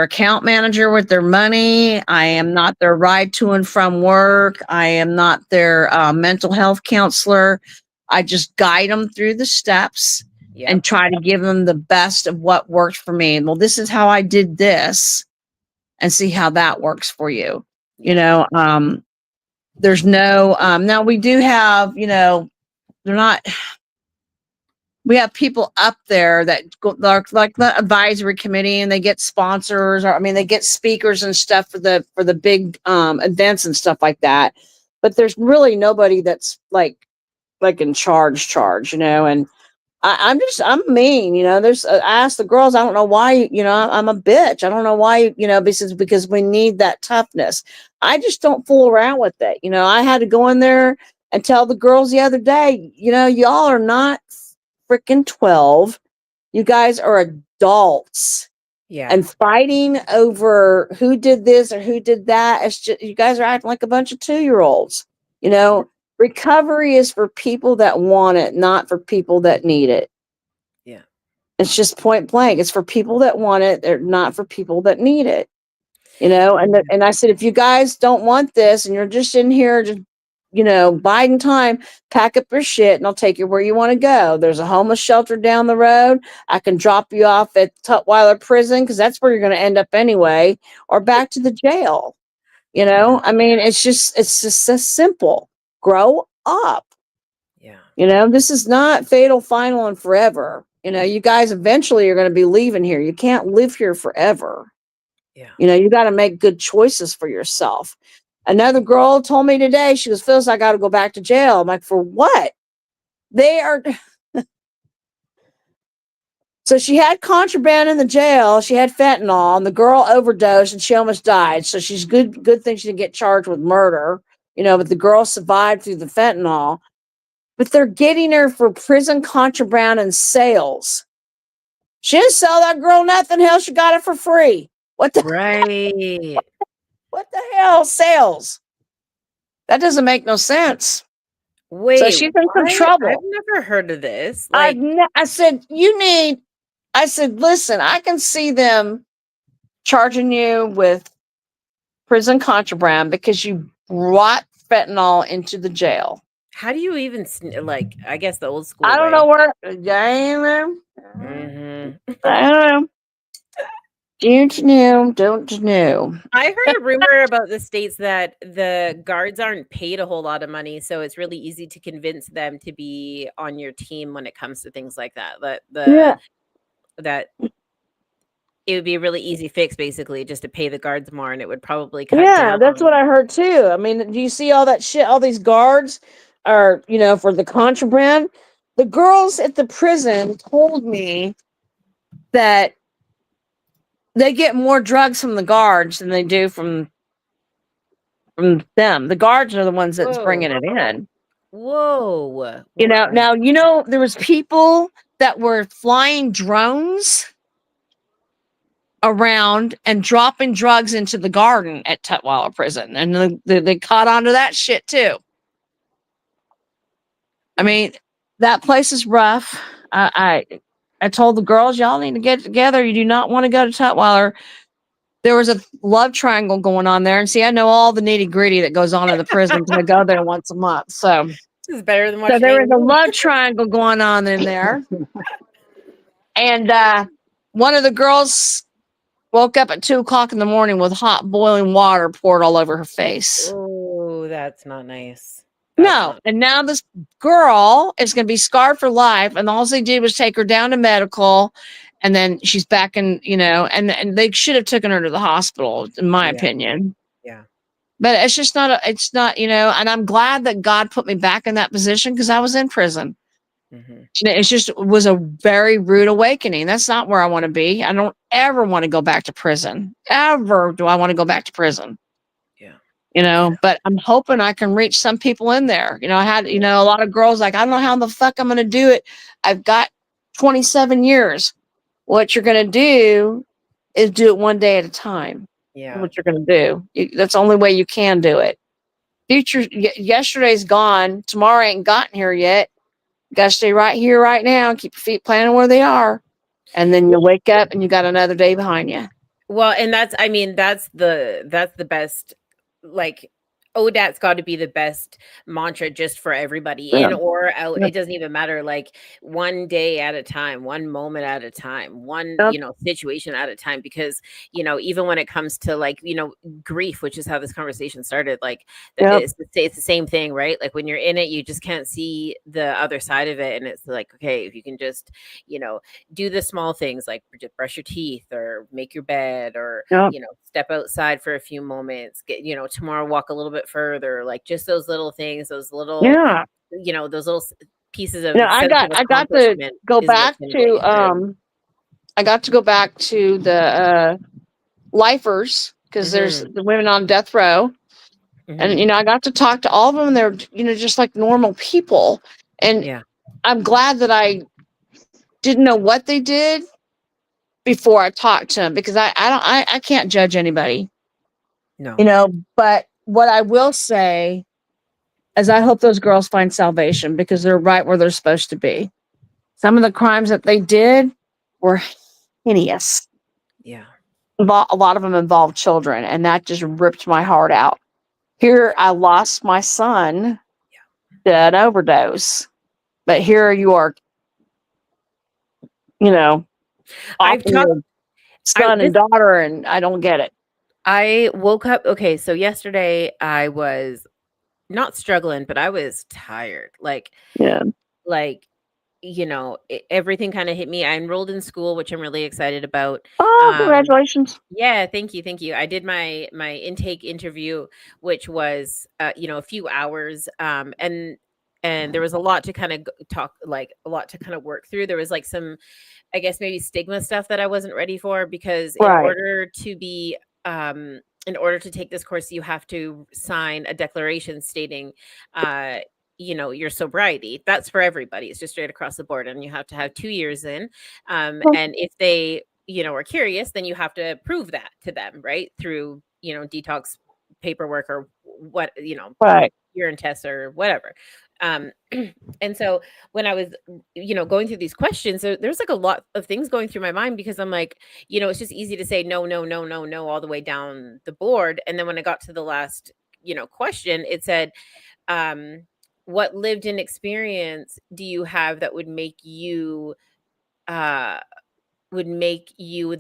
Speaker 4: account manager with their money. I am not their ride to and from work. I am not their mental health counselor. I just guide them through the steps and
Speaker 3: Yep.
Speaker 4: try to give them the best of what works for me. Well, this is how I did this, and see how that works for you. You
Speaker 3: Yeah.
Speaker 4: know, there's no, now we do have, they're not, we have people up there that go like the advisory committee, and they get sponsors, or I mean they get speakers and stuff for the big events and stuff like that. But there's really nobody that's like in charge. And I'm mean. There's I ask the girls, I don't know why, I'm a bitch. I don't know why, because we need that toughness. I just don't fool around with it. I had to go in there and tell the girls the other day, y'all are not freaking 12. You guys are adults,
Speaker 3: Yeah.
Speaker 4: and fighting over who did this or who did that. It's just, you guys are acting like a bunch of 2-year-olds. Recovery is for people that want it, not for people that need it.
Speaker 3: Yeah.
Speaker 4: It's just point blank. It's for people that want it. They're not for people that need it. And I said, if you guys don't want this and you're just in here just biding time, pack up your shit and I'll take you where you want to go. There's a homeless shelter down the road. I can drop you off at Tutwiler Prison, because that's where you're going to end up anyway, or back to the jail.
Speaker 3: Yeah.
Speaker 4: I mean, it's just so simple. Grow up.
Speaker 3: Yeah.
Speaker 4: This is not fatal, final, and forever. You guys eventually are going to be leaving here. You can't live here forever.
Speaker 3: Yeah.
Speaker 4: You got to make good choices for yourself. Another girl told me today, she goes, Phyllis, I got to go back to jail. I'm like, for what? They are. So she had contraband in the jail. She had fentanyl, and the girl overdosed and she almost died. So she's good thing she didn't get charged with murder, but the girl survived through the fentanyl. But they're getting her for prison contraband and sales. She didn't sell that girl nothing. Hell, she got it for free. What the
Speaker 3: Right.
Speaker 4: what the hell? Sales? That doesn't make no sense. So
Speaker 3: Wait,
Speaker 4: she's in some
Speaker 3: what? I've
Speaker 4: trouble.
Speaker 3: never heard of this.
Speaker 4: I
Speaker 3: Like,
Speaker 4: said, I said, listen, I can see them charging you with prison contraband because you brought fentanyl into the jail.
Speaker 3: how do you even like? I guess the old school
Speaker 4: I don't
Speaker 3: way.
Speaker 4: know where. I
Speaker 3: Mhm.
Speaker 4: don't know. Don't know. Don't know.
Speaker 3: I heard a rumor about the states that the guards aren't paid a whole lot of money, so it's really easy to convince them to be on your team when it comes to things like that.
Speaker 4: Yeah.
Speaker 3: That it would be a really easy fix, basically, just to pay the guards more, and it would probably cut
Speaker 4: Yeah, that's
Speaker 3: down.
Speaker 4: what I heard too. I mean, do you see all that shit? All these guards are, for the contraband. The girls at the prison told me that they get more drugs from the guards than they do from them. The guards are the ones that's
Speaker 3: Whoa.
Speaker 4: bringing it in.
Speaker 3: Whoa.
Speaker 4: Now, there was people that were flying drones around and dropping drugs into the garden at Tutwiler Prison, and they caught on to that shit too. I mean, that place is rough. I told the girls, y'all need to get together. You do not want to go to Tutwiler. There was a love triangle going on there, and see, I know all the nitty gritty that goes on in the prison because I go there once a month. So
Speaker 3: This is better than
Speaker 4: So
Speaker 3: watching
Speaker 4: there was a
Speaker 3: AMU.
Speaker 4: love triangle going on in there. And one of the girls woke up at 2:00 in the morning with hot boiling water poured all over her face.
Speaker 3: Oh, that's not nice. That's
Speaker 4: No.
Speaker 3: not
Speaker 4: And now this girl is going to be scarred for life. And all they did was take her down to medical. And then she's back in, and they should have taken her to the hospital, in my
Speaker 3: yeah,
Speaker 4: opinion.
Speaker 3: yeah.
Speaker 4: But it's just not, it's not, and I'm glad that God put me back in that position because I was in prison.
Speaker 3: Mhm.
Speaker 4: It's just was a very rude awakening. That's not where I want to be. I don't ever want to go back to prison. Ever do I want to go back to prison.
Speaker 3: Yeah.
Speaker 4: But I'm hoping I can reach some people in there. I had, a lot of girls like, I don't know how the fuck I'm going to do it. I've got 27 years. What you're going to do is do it one day at a time.
Speaker 3: Yeah.
Speaker 4: What you're going to do. That's the only way you can do it. Yesterday's gone. Tomorrow ain't gotten here yet. You got to stay right here, right now. Keep your feet planted where they are. And then you wake up and you got another day behind you.
Speaker 3: Well, and that's the best, like, ODAT's got to be the best mantra just for everybody,
Speaker 4: Yeah.
Speaker 3: in or out.
Speaker 4: Yeah.
Speaker 3: It doesn't even matter. Like, one day at a time, one moment at a time, one
Speaker 4: Yep.
Speaker 3: situation at a time. Because even when it comes to, like, grief, which is how this conversation started, like,
Speaker 4: Yep.
Speaker 3: it's the same thing, right? Like, when you're in it, you just can't see the other side of it, and it's like, okay, if you can just do the small things, like just brush your teeth or make your bed, or
Speaker 4: Yep.
Speaker 3: step outside for a few moments, get tomorrow, walk a little bit further, like just those little things, those little
Speaker 4: Yeah.
Speaker 3: those little pieces of
Speaker 4: I
Speaker 3: sense of
Speaker 4: got to
Speaker 3: accomplishment
Speaker 4: go
Speaker 3: is
Speaker 4: back
Speaker 3: what's gonna get
Speaker 4: to
Speaker 3: you through.
Speaker 4: I got to go back to the lifers because there's the women on death row.
Speaker 3: Mhm.
Speaker 4: And I got to talk to all of them, and they're just like normal people. And
Speaker 3: Yeah.
Speaker 4: I'm glad that I didn't know what they did before I talked to them, because I can't judge anybody.
Speaker 3: No.
Speaker 4: But what I will say is I hope those girls find salvation, because they're right where they're supposed to be. Some of the crimes that they did were hideous.
Speaker 3: Yeah.
Speaker 4: A lot of them involved children, and that just ripped my heart out. Here, I lost my son to an overdose, but here you are,
Speaker 3: I've
Speaker 4: offering
Speaker 3: talked
Speaker 4: your son and daughter, and I don't get it.
Speaker 3: I woke up, okay, so yesterday I was not struggling, but I was tired.
Speaker 4: Yeah.
Speaker 3: Everything kind of hit me. I enrolled in school, which I'm really excited about.
Speaker 4: Oh, congratulations.
Speaker 3: Yeah, thank you. I did my intake interview, which was a few hours, and there was a lot to kind of talk, like a lot to kind of work through. There was like some, I guess, maybe stigma stuff that I wasn't ready for, because
Speaker 4: Right.
Speaker 3: in order to take this course, you have to sign a declaration stating your sobriety. That's for everybody. It's just straight across the board, and you have to have 2 years in. And if they are curious, then you have to prove that to them, right, through detox paperwork, or what,
Speaker 4: Right.
Speaker 3: urine tests or whatever. And so when I was going through these questions, there's like a lot of things going through my mind, because I'm like, it's just easy to say no, no, no, no, no, all the way down the board. And then when I got to the last question, it said, what lived in experience do you have that would make you the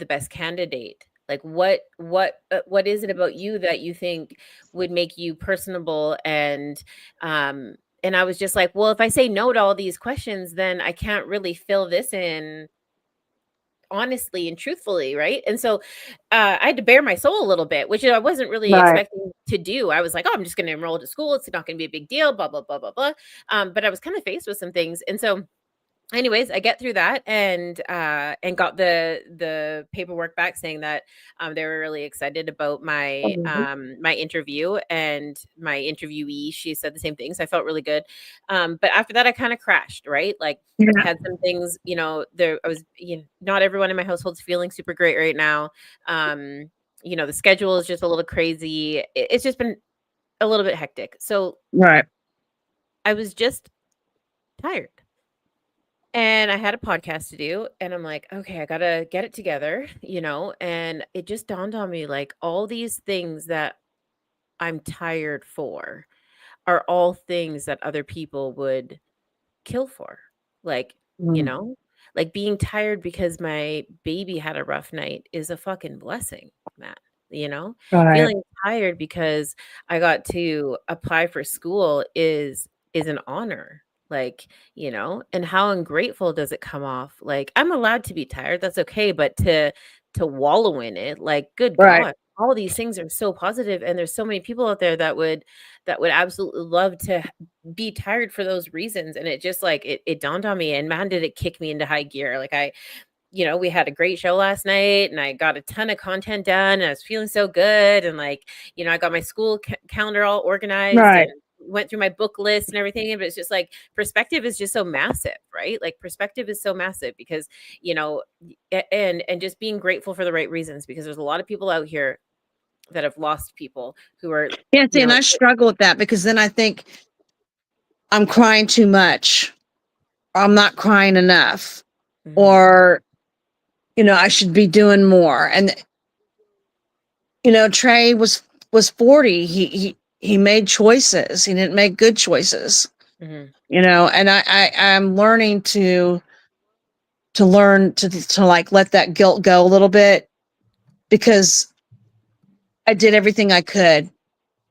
Speaker 3: best candidate? Like, what is it about you that you think would make you personable? And I was just like, well, if I say no to all these questions, then I can't really fill this in honestly and truthfully, right? And so I had to bare my soul a little bit, which I wasn't really
Speaker 4: Right.
Speaker 3: expecting to do. I was like, oh, I'm just going to enroll to school. It's not going to be a big deal, blah, blah, blah, blah, blah. But I was kind of faced with some things. And so anyways, I get through that, and got the paperwork back saying that they were really excited about my my interview, and my interviewee, she said the same thing. So I felt really good. But after that, I kind of crashed, right? Like,
Speaker 4: Yeah.
Speaker 3: had some things, I was, not everyone in my household's feeling super great right now. The schedule is just a little crazy. It's just been a little bit hectic. So
Speaker 4: Right.
Speaker 3: I was just tired. And I had a podcast to do, and I'm like, okay, I gotta get it together, and it just dawned on me, like, all these things that I'm tired for are all things that other people would kill for. Like,
Speaker 4: Mm.
Speaker 3: like being tired because my baby had a rough night is a fucking blessing, Matt.
Speaker 4: Right.
Speaker 3: Feeling tired because I got to apply for school is an honor. Like, and how ungrateful does it come off? Like, I'm allowed to be tired, that's okay, but to wallow in it, like, good
Speaker 4: Right.
Speaker 3: God, all these things are so positive, and there's so many people out there that would absolutely love to be tired for those reasons. And it just like it dawned on me, and man, did it kick me into high gear. Like we had a great show last night, and I got a ton of content done, and I was feeling so good. And like, I got my school calendar all organized
Speaker 4: Right.
Speaker 3: and went through my book list and everything. But it's just like perspective is just so massive, right? Like perspective is so massive because, and just being grateful for the right reasons, because there's a lot of people out here that have lost people who are,
Speaker 4: Yeah, see, and I struggle with that because then I think I'm crying too much. Or I'm not crying enough.
Speaker 3: Mhm.
Speaker 4: Or, I should be doing more. And, Trey was 40. He made choices. He didn't make good choices.
Speaker 3: Mhm.
Speaker 4: And I'm learning to learn to like let that guilt go a little bit, because I did everything I could,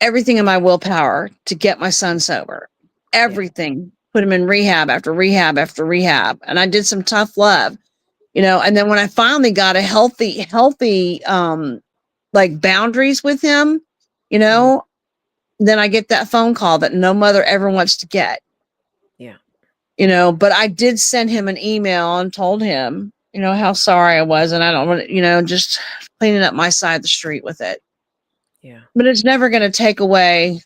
Speaker 4: everything in my willpower to get my son sober. Everything. Put him in rehab after rehab after rehab. And I did some tough love, and then when I finally got a healthy, like boundaries with him, then I get that phone call that no mother ever wants to get.
Speaker 3: Yeah.
Speaker 4: But I did send him an email and told him, how sorry I was. And I don't want to, just cleaning up my side of the street with it.
Speaker 3: Yeah.
Speaker 4: But it's never going to take away,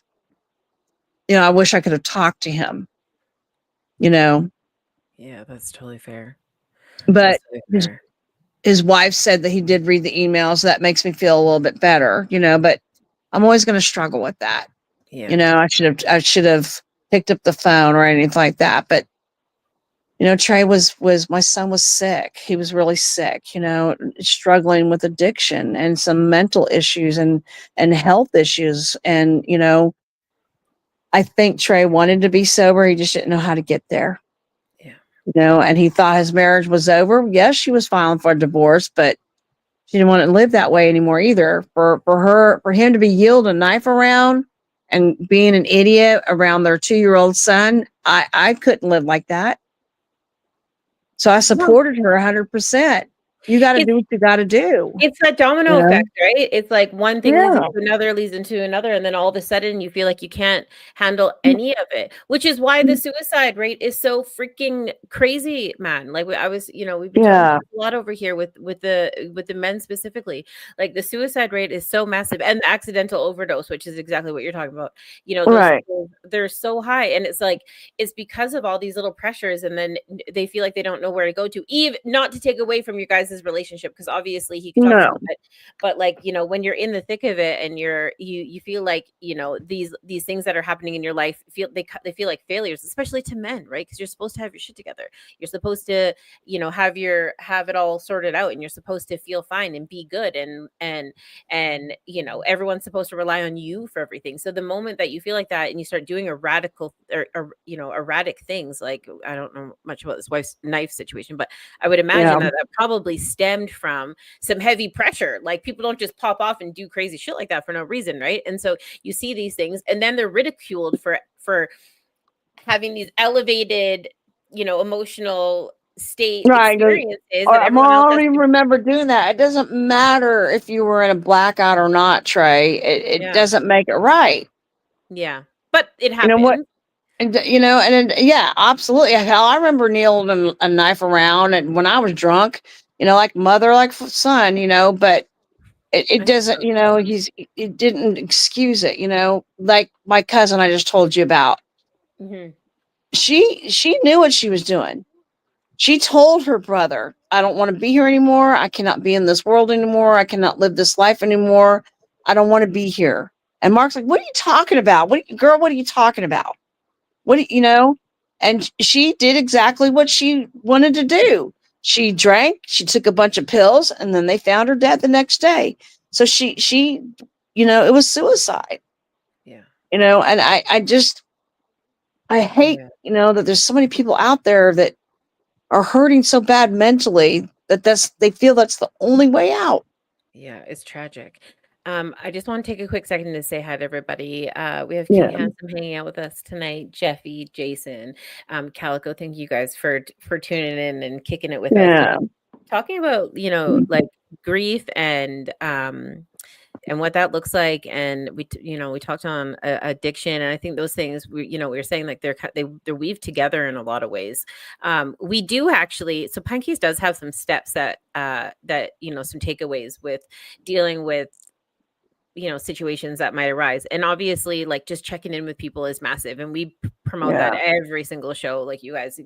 Speaker 4: I wish I could have talked to him,
Speaker 3: Yeah, that's totally fair.
Speaker 4: but
Speaker 3: That's totally fair.
Speaker 4: his wife said that he did read the emails. So that makes me feel a little bit better, but I'm always going to struggle with that.
Speaker 3: Yeah.
Speaker 4: I should have picked up the phone or anything like that. But, Trey was my son was sick. He was really sick, struggling with addiction and some mental issues and health issues. And, I think Trey wanted to be sober. He just didn't know how to get there.
Speaker 3: Yeah.
Speaker 4: And he thought his marriage was over. Yes, she was filing for a divorce, but she didn't want to live that way anymore either. For him to be yielding a knife around and being an idiot around their 2-year-old son, I couldn't live like that. So I supported her 100%. You got to do what you got to do.
Speaker 3: It's that domino effect, right? It's like one thing leads into another, and then all of a sudden you feel like you can't handle any of it, which is why the suicide rate is so freaking crazy, man. Like we've been talking a lot over here with the men specifically. Like the suicide rate is so massive, and the accidental overdose, which is exactly what you're talking about. They're so high, and it's like it's because of all these little pressures, and then they feel like they don't know where to go to. Even not to take away from your guys' relationship, because obviously he talks about it, but like when you're in the thick of it and you feel like these things that are happening in your life they feel like failures, especially to men, right? Because you're supposed to have your shit together, you're supposed to have it all sorted out, and you're supposed to feel fine and be good, and everyone's supposed to rely on you for everything. So the moment that you feel like that and you start doing erratic things, like I don't know much about this wife's knife situation, but I would imagine that probably stemmed from some heavy pressure. Like people don't just pop off and do crazy shit like that for no reason, right? And so you see these things, and then they're ridiculed for having these elevated, emotional state experiences.
Speaker 4: I don't even remember doing that. It doesn't matter if you were in a blackout or not, Trey. It doesn't make it right.
Speaker 3: Yeah, but it happens.
Speaker 4: You know what? And yeah, absolutely. Hell, I remember kneeling a knife around, and when I was drunk, like mother, like son, but it doesn't, it didn't excuse it, like my cousin I just told you about.
Speaker 3: Mm-hmm.
Speaker 4: She knew what she was doing. She told her brother, I don't want to be here anymore. I cannot be in this world anymore. I cannot live this life anymore. I don't want to be here. And Mark's like, what are you talking about? What are you talking about? And she did exactly what she wanted to do. She drank, she took a bunch of pills, and then they found her dead the next day. So she it was suicide.
Speaker 3: Yeah.
Speaker 4: And I hate, that there's so many people out there that are hurting so bad mentally that they feel that's the only way out.
Speaker 3: Yeah, it's tragic. I just want to take a quick second to say hi to everybody. We have
Speaker 4: Yeah.
Speaker 3: King Handsome hanging out with us tonight. Jeffy, Jason, Calico. Thank you guys for tuning in and kicking it with us.
Speaker 4: Yeah.
Speaker 3: Talking about like grief and what that looks like, and we talked on addiction, and I think those things we were saying like they're weaved together in a lot of ways. We do actually, so Punkies does have some steps that some takeaways with dealing with situations that might arise, and obviously like just checking in with people is massive, and we promote that every single show. Like, you guys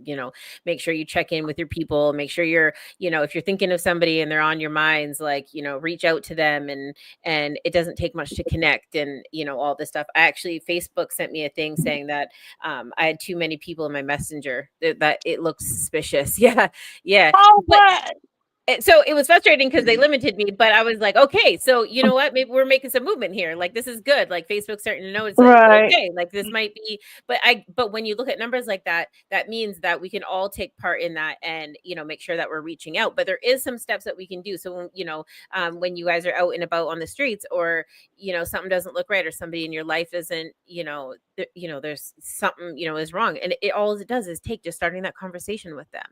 Speaker 3: make sure you check in with your people, make sure you're if you're thinking of somebody and they're on your minds, like reach out to them, and it doesn't take much to connect, and all this stuff. Actually, Facebook sent me a thing saying that I had too many people in my messenger, that it looks suspicious. Yeah.
Speaker 4: Oh, what?
Speaker 3: So it was frustrating because they limited me, but I was like, okay, so you know what? Maybe we're making some movement here. Like, this is good. Like, Facebook's starting to notice, like,
Speaker 4: Right.
Speaker 3: okay, like this might be, but when you look at numbers like that, that means that we can all take part in that, and make sure that we're reaching out. But there is some steps that we can do. So when you guys are out and about on the streets, or something doesn't look right, or somebody in your life isn't, there's something is wrong, and all it does is take just starting that conversation with them,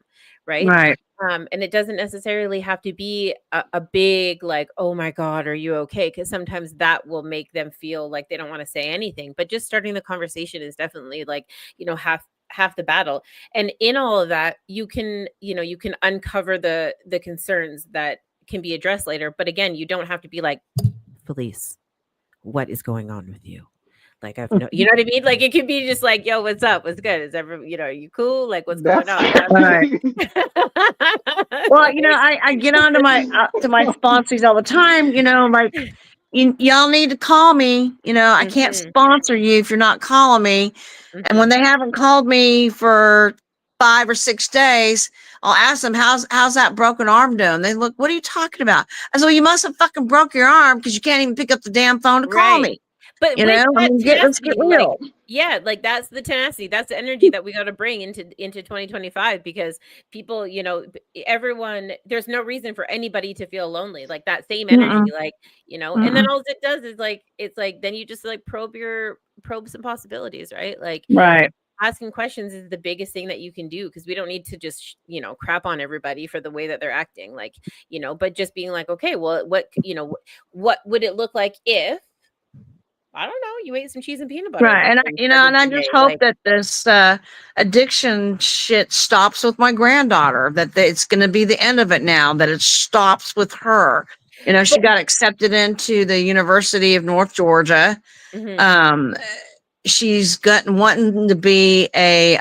Speaker 3: right?
Speaker 4: Right.
Speaker 3: And it doesn't necessarily have to be a big like, oh my God, are you okay? Because sometimes that will make them feel like they don't want to say anything. But just starting the conversation is definitely like, half the battle. And in all of that, you can uncover the concerns that can be addressed later. But again, you don't have to be like, Felice, what is going on with you? Like, I've no, you know what I mean? Like, it could be just like, yo, what's up? What's good? Is everyone, are you cool? Like, what's going on?
Speaker 4: Right. Well, I get on to my sponsors all the time, like, y'all need to call me. I can't sponsor you if you're not calling me. And when they haven't called me for 5 or 6 days, I'll ask them, how's that broken arm doing? They look, what are you talking about? I said, well, you must have fucking broke your arm because you can't even pick up the damn phone to call me.
Speaker 3: But
Speaker 4: let's get real.
Speaker 3: Like that's the tenacity, that's the energy that we got to bring into 2025, because people, everyone, there's no reason for anybody to feel lonely. Like, that same energy, like, and then all it does is like, it's like, then you just like probe some possibilities, right? Like,
Speaker 4: right.
Speaker 3: Asking questions is the biggest thing that you can do, because we don't need to just crap on everybody for the way that they're acting, like, but just being like, okay, well, what would it look like if, I don't know, you ate some cheese and peanut butter,
Speaker 4: right? And I just hope that this addiction shit stops with my granddaughter, that it's going to be the end of it now, that it stops with her. She got accepted into the University of North Georgia. She's wanting to be a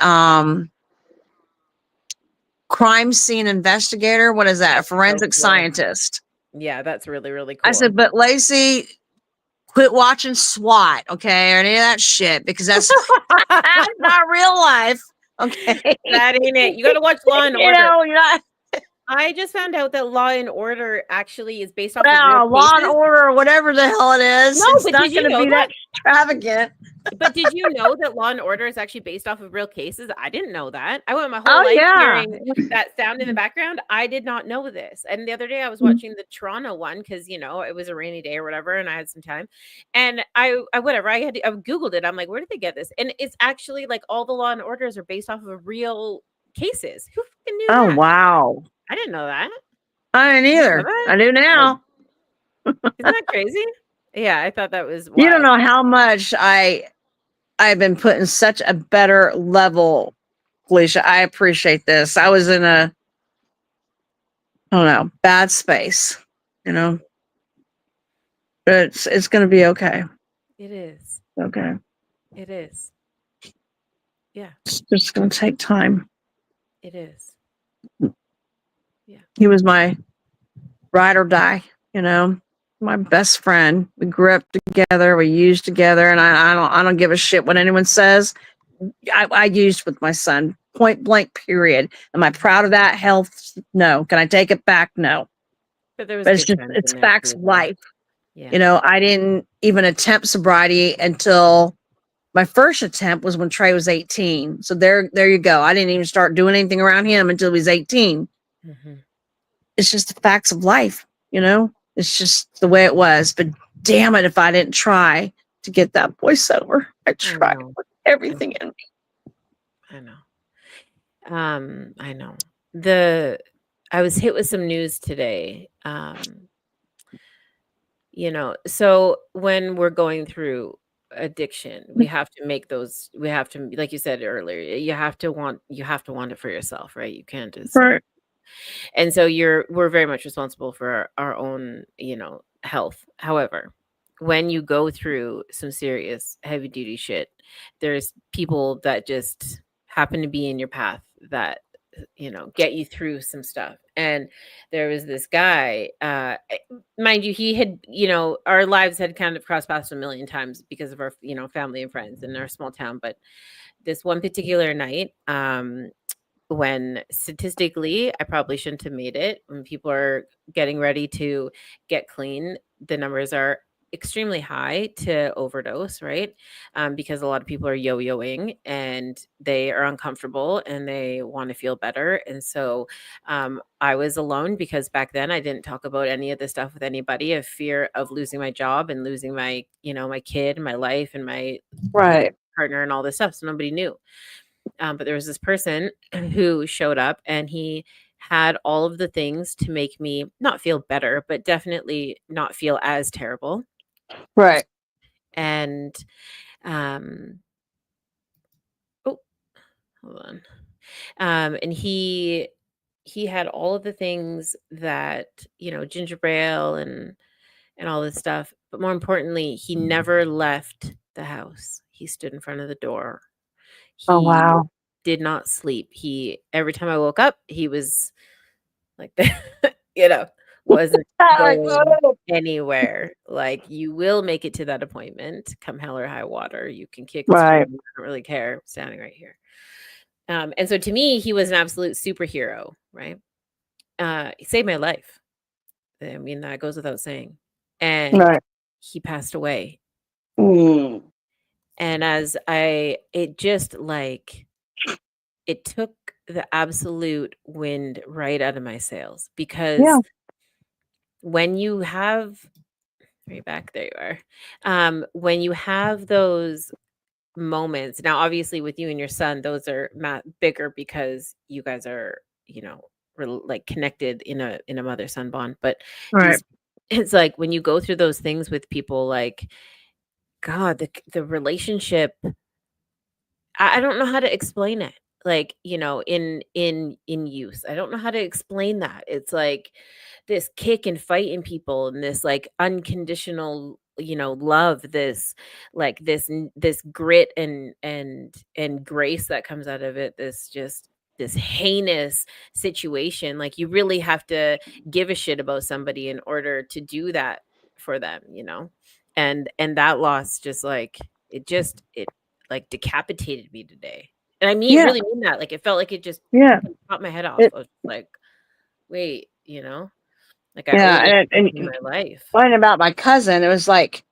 Speaker 4: crime scene investigator. What is that? A forensic scientist.
Speaker 3: Yeah, that's really, really cool.
Speaker 4: I said, but Lacey, quit watching SWAT, okay, or any of that shit, because that's not real life. Okay,
Speaker 3: that ain't it. You got to watch Law and Order.
Speaker 4: You're not.
Speaker 3: I just found out that Law and Order actually is based off
Speaker 4: of real Law and Order, or whatever the hell it is.
Speaker 3: No,
Speaker 4: it's
Speaker 3: but
Speaker 4: not
Speaker 3: did you
Speaker 4: going to
Speaker 3: know
Speaker 4: be that extravagant.
Speaker 3: But did you know that Law and Order is actually based off of real cases? I didn't know that. I went my whole life hearing that sound in the background. I did not know this. And the other day I was watching the Toronto one, because it was a rainy day or whatever, and I had some time. And I Googled it. I'm like, where did they get this? And it's actually like all the Law and Orders are based off of real cases. Who fucking knew that?
Speaker 4: Oh, wow.
Speaker 3: I didn't know that.
Speaker 4: I didn't either. I do now.
Speaker 3: Isn't that crazy? Yeah, I thought that was wild.
Speaker 4: You don't know how much I've been put in such a better level, Felicia. I appreciate this. I was in a, I don't know, bad space, but it's going to be okay.
Speaker 3: It is.
Speaker 4: Okay.
Speaker 3: It is. Yeah.
Speaker 4: It's just going to take time.
Speaker 3: It is. Yeah.
Speaker 4: He was my ride or die, my best friend. We grew up together. We used together, and I don't give a shit what anyone says. I used with my son, point blank, period. Am I proud of that? Health? No. Can I take it back? No.
Speaker 3: But
Speaker 4: it's facts of life.
Speaker 3: Yeah.
Speaker 4: I didn't even attempt sobriety until my first attempt was when Trey was 18. So there you go. I didn't even start doing anything around him until he was 18. It's just the facts of life, It's just the way it was. But damn it if I didn't try to get that voiceover. I tried
Speaker 3: know.
Speaker 4: with everything in me.
Speaker 3: I know. I know. I was hit with some news today. So when we're going through addiction, we have to make those, we have to, like you said earlier, you have to want it for yourself, right? You can't just,
Speaker 4: Right.
Speaker 3: and so we're very much responsible for our own, health. However, when you go through some serious heavy duty shit, there's people that just happen to be in your path that get you through some stuff. And there was this guy, mind you, he had, our lives had kind of crossed paths a million times because of our, family and friends in our small town. But this one particular night, when statistically I probably shouldn't have made it, when people are getting ready to get clean, the numbers are extremely high to overdose, right? Because a lot of people are yo-yoing and they are uncomfortable and they want to feel better. And so I was alone because back then I didn't talk about any of this stuff with anybody, of fear of losing my job and losing my, my kid, my life, and my
Speaker 4: Right.
Speaker 3: partner and all this stuff. So nobody knew. But there was this person who showed up and he had all of the things to make me not feel better, but definitely not feel as terrible.
Speaker 4: Right.
Speaker 3: And oh, hold on. And he had all of the things that, ginger ale and all this stuff. But more importantly, he never left the house. He stood in front of the door.
Speaker 4: Oh,
Speaker 3: He
Speaker 4: wow.
Speaker 3: did not sleep. Every time I woke up, he was like, wasn't going anywhere. Like, you will make it to that appointment, come hell or high water. You can kick and scream.
Speaker 4: Right.
Speaker 3: I don't really care. Standing right here. And so to me, he was an absolute superhero, right? He saved my life. I mean, that goes without saying. And
Speaker 4: Right.
Speaker 3: he passed away.
Speaker 4: Mm.
Speaker 3: And it just like, it took the absolute wind right out of my sails, because
Speaker 4: Yeah.
Speaker 3: when you have, right back there you are, when you have those moments, now obviously with you and your son, those are bigger because you guys are, like connected in a mother-son bond. But
Speaker 4: Right.
Speaker 3: it's like when you go through those things with people, like, God, the relationship, I don't know how to explain it. Like, in use, I don't know how to explain that. It's like this kick and fight in people, and this like unconditional, love, this like this grit and grace that comes out of it. This heinous situation. Like, you really have to give a shit about somebody in order to do that for them, and that loss just like it like decapitated me today. And I mean,
Speaker 4: Yeah.
Speaker 3: really mean that. Like, it felt like it just
Speaker 4: Yeah.
Speaker 3: popped my head off.
Speaker 4: It,
Speaker 3: I was like, wait, like, I
Speaker 4: yeah.
Speaker 3: owe this
Speaker 4: And
Speaker 3: person my life.
Speaker 4: learning about my cousin, it was like,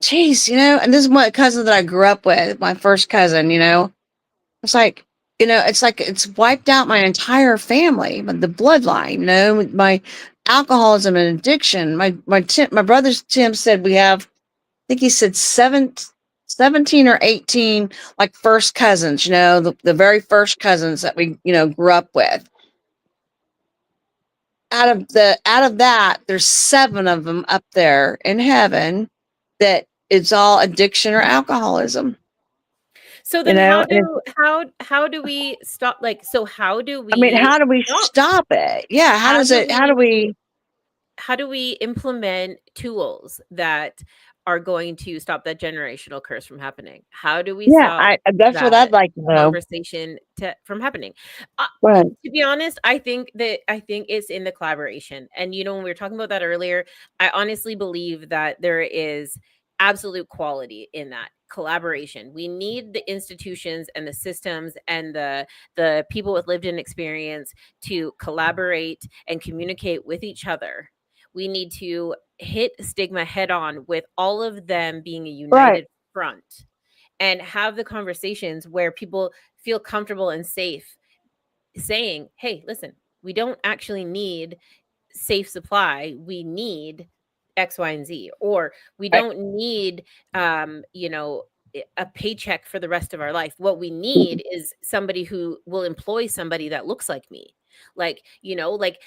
Speaker 4: geez, and this is my cousin that I grew up with, my first cousin, it's like, it's wiped out my entire family, the bloodline, my alcoholism and addiction. My brother Tim said we have, I think he said 17 or 18 like first cousins, the very first cousins that we, grew up with. Out of that, there's 7 of them up there in heaven that it's all addiction or alcoholism.
Speaker 3: So then
Speaker 4: And
Speaker 3: how do we stop? Like, so how do we,
Speaker 4: I mean, how do we stop it? Yeah. How do we
Speaker 3: implement tools that are going to stop that generational curse from happening? How do we stop
Speaker 4: that's what I'd like to know.
Speaker 3: conversation from happening?
Speaker 4: Right.
Speaker 3: To be honest, I think it's in the collaboration. And when we were talking about that earlier, I honestly believe that there is absolute quality in that collaboration. We need the institutions and the systems and the people with lived in experience to collaborate and communicate with each other. We need to hit stigma head on, with all of them being a united front, and have the conversations where people feel comfortable and safe saying, hey, listen, we don't actually need safe supply. We need X, Y, and Z, or we
Speaker 4: Right.
Speaker 3: don't need, you know, a paycheck for the rest of our life. What we need is somebody who will employ somebody that looks like me. Like, you know, like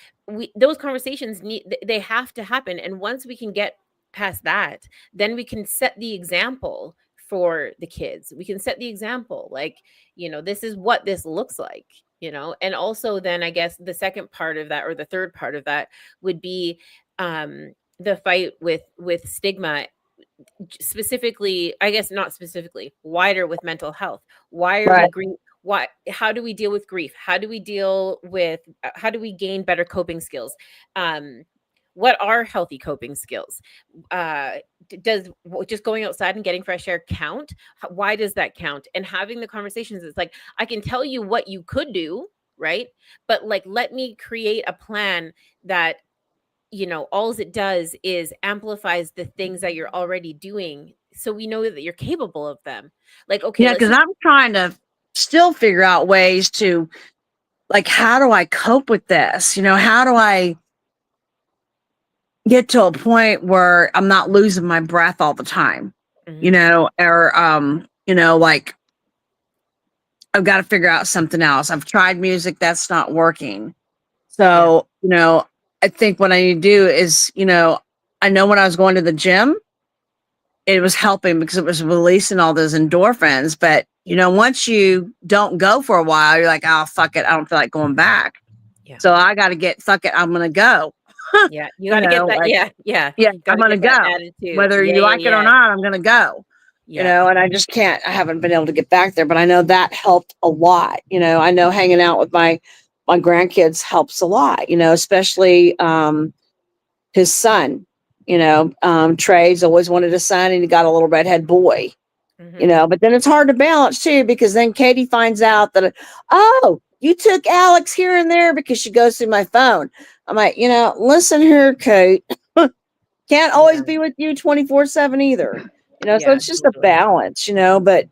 Speaker 3: those conversations they have to happen. And once we can get past that, then we can set the example for the kids. We can set the example, like, you know, this is what this looks like, you know. And also then I guess the second part of that, or the third part of that, would be the fight with stigma, specifically, I guess not specifically, wider with mental health. Why are we
Speaker 4: Right.
Speaker 3: why how do we deal with grief? How do we deal with how do we gain better coping skills? What are healthy coping skills? Does just going outside and getting fresh air count? Why does that count? And having the conversations, it's like, I can tell you what you could do, right? But like, let me create a plan that, you know, all it does is amplifies the things that you're already doing, so we know that you're capable of them. Like, okay,
Speaker 4: Yeah,
Speaker 3: let's
Speaker 4: because I'm trying to still figure out ways to, like, how do I cope with this? You know, how do I get to a point where I'm not losing my breath all the time? You
Speaker 3: Mhm.
Speaker 4: know, or you know, like, I've got to figure out something else. I've tried music, that's not working.
Speaker 3: Yeah.
Speaker 4: So, you know, I think what I need to do is, you know, I know when I was going to the gym, it was helping because it was releasing all those endorphins. But, you know, once you don't go for a while, you're like, oh, fuck it. I don't feel like going back.
Speaker 3: Yeah.
Speaker 4: So I got to get, fuck it. I'm going to go.
Speaker 3: Yeah. You
Speaker 4: You
Speaker 3: got to get
Speaker 4: know,
Speaker 3: that.
Speaker 4: like,
Speaker 3: Yeah. Yeah.
Speaker 4: yeah,
Speaker 3: You
Speaker 4: I'm
Speaker 3: got to
Speaker 4: going to
Speaker 3: get that
Speaker 4: go.
Speaker 3: attitude.
Speaker 4: Whether
Speaker 3: Yeah.
Speaker 4: you
Speaker 3: Yeah.
Speaker 4: like it or
Speaker 3: Yeah.
Speaker 4: not, I'm going to go. You
Speaker 3: Yeah.
Speaker 4: know, and I just can't, I haven't been able to get back there, but I know that helped a lot. You know, I know hanging out with my grandkids helps a lot, you know, especially his son. You know, Trey's always wanted a son and he got a little redhead boy, you
Speaker 3: Mhm.
Speaker 4: know, but then it's hard to balance too, because then Katie finds out that, oh, you took Alex here and there, because she goes through my phone. I'm like, you know, listen here, Kate, can't always
Speaker 3: Yeah.
Speaker 4: be with you 24/7 either. You know, so
Speaker 3: Yeah.
Speaker 4: it's just a
Speaker 3: Totally.
Speaker 4: balance, you know, but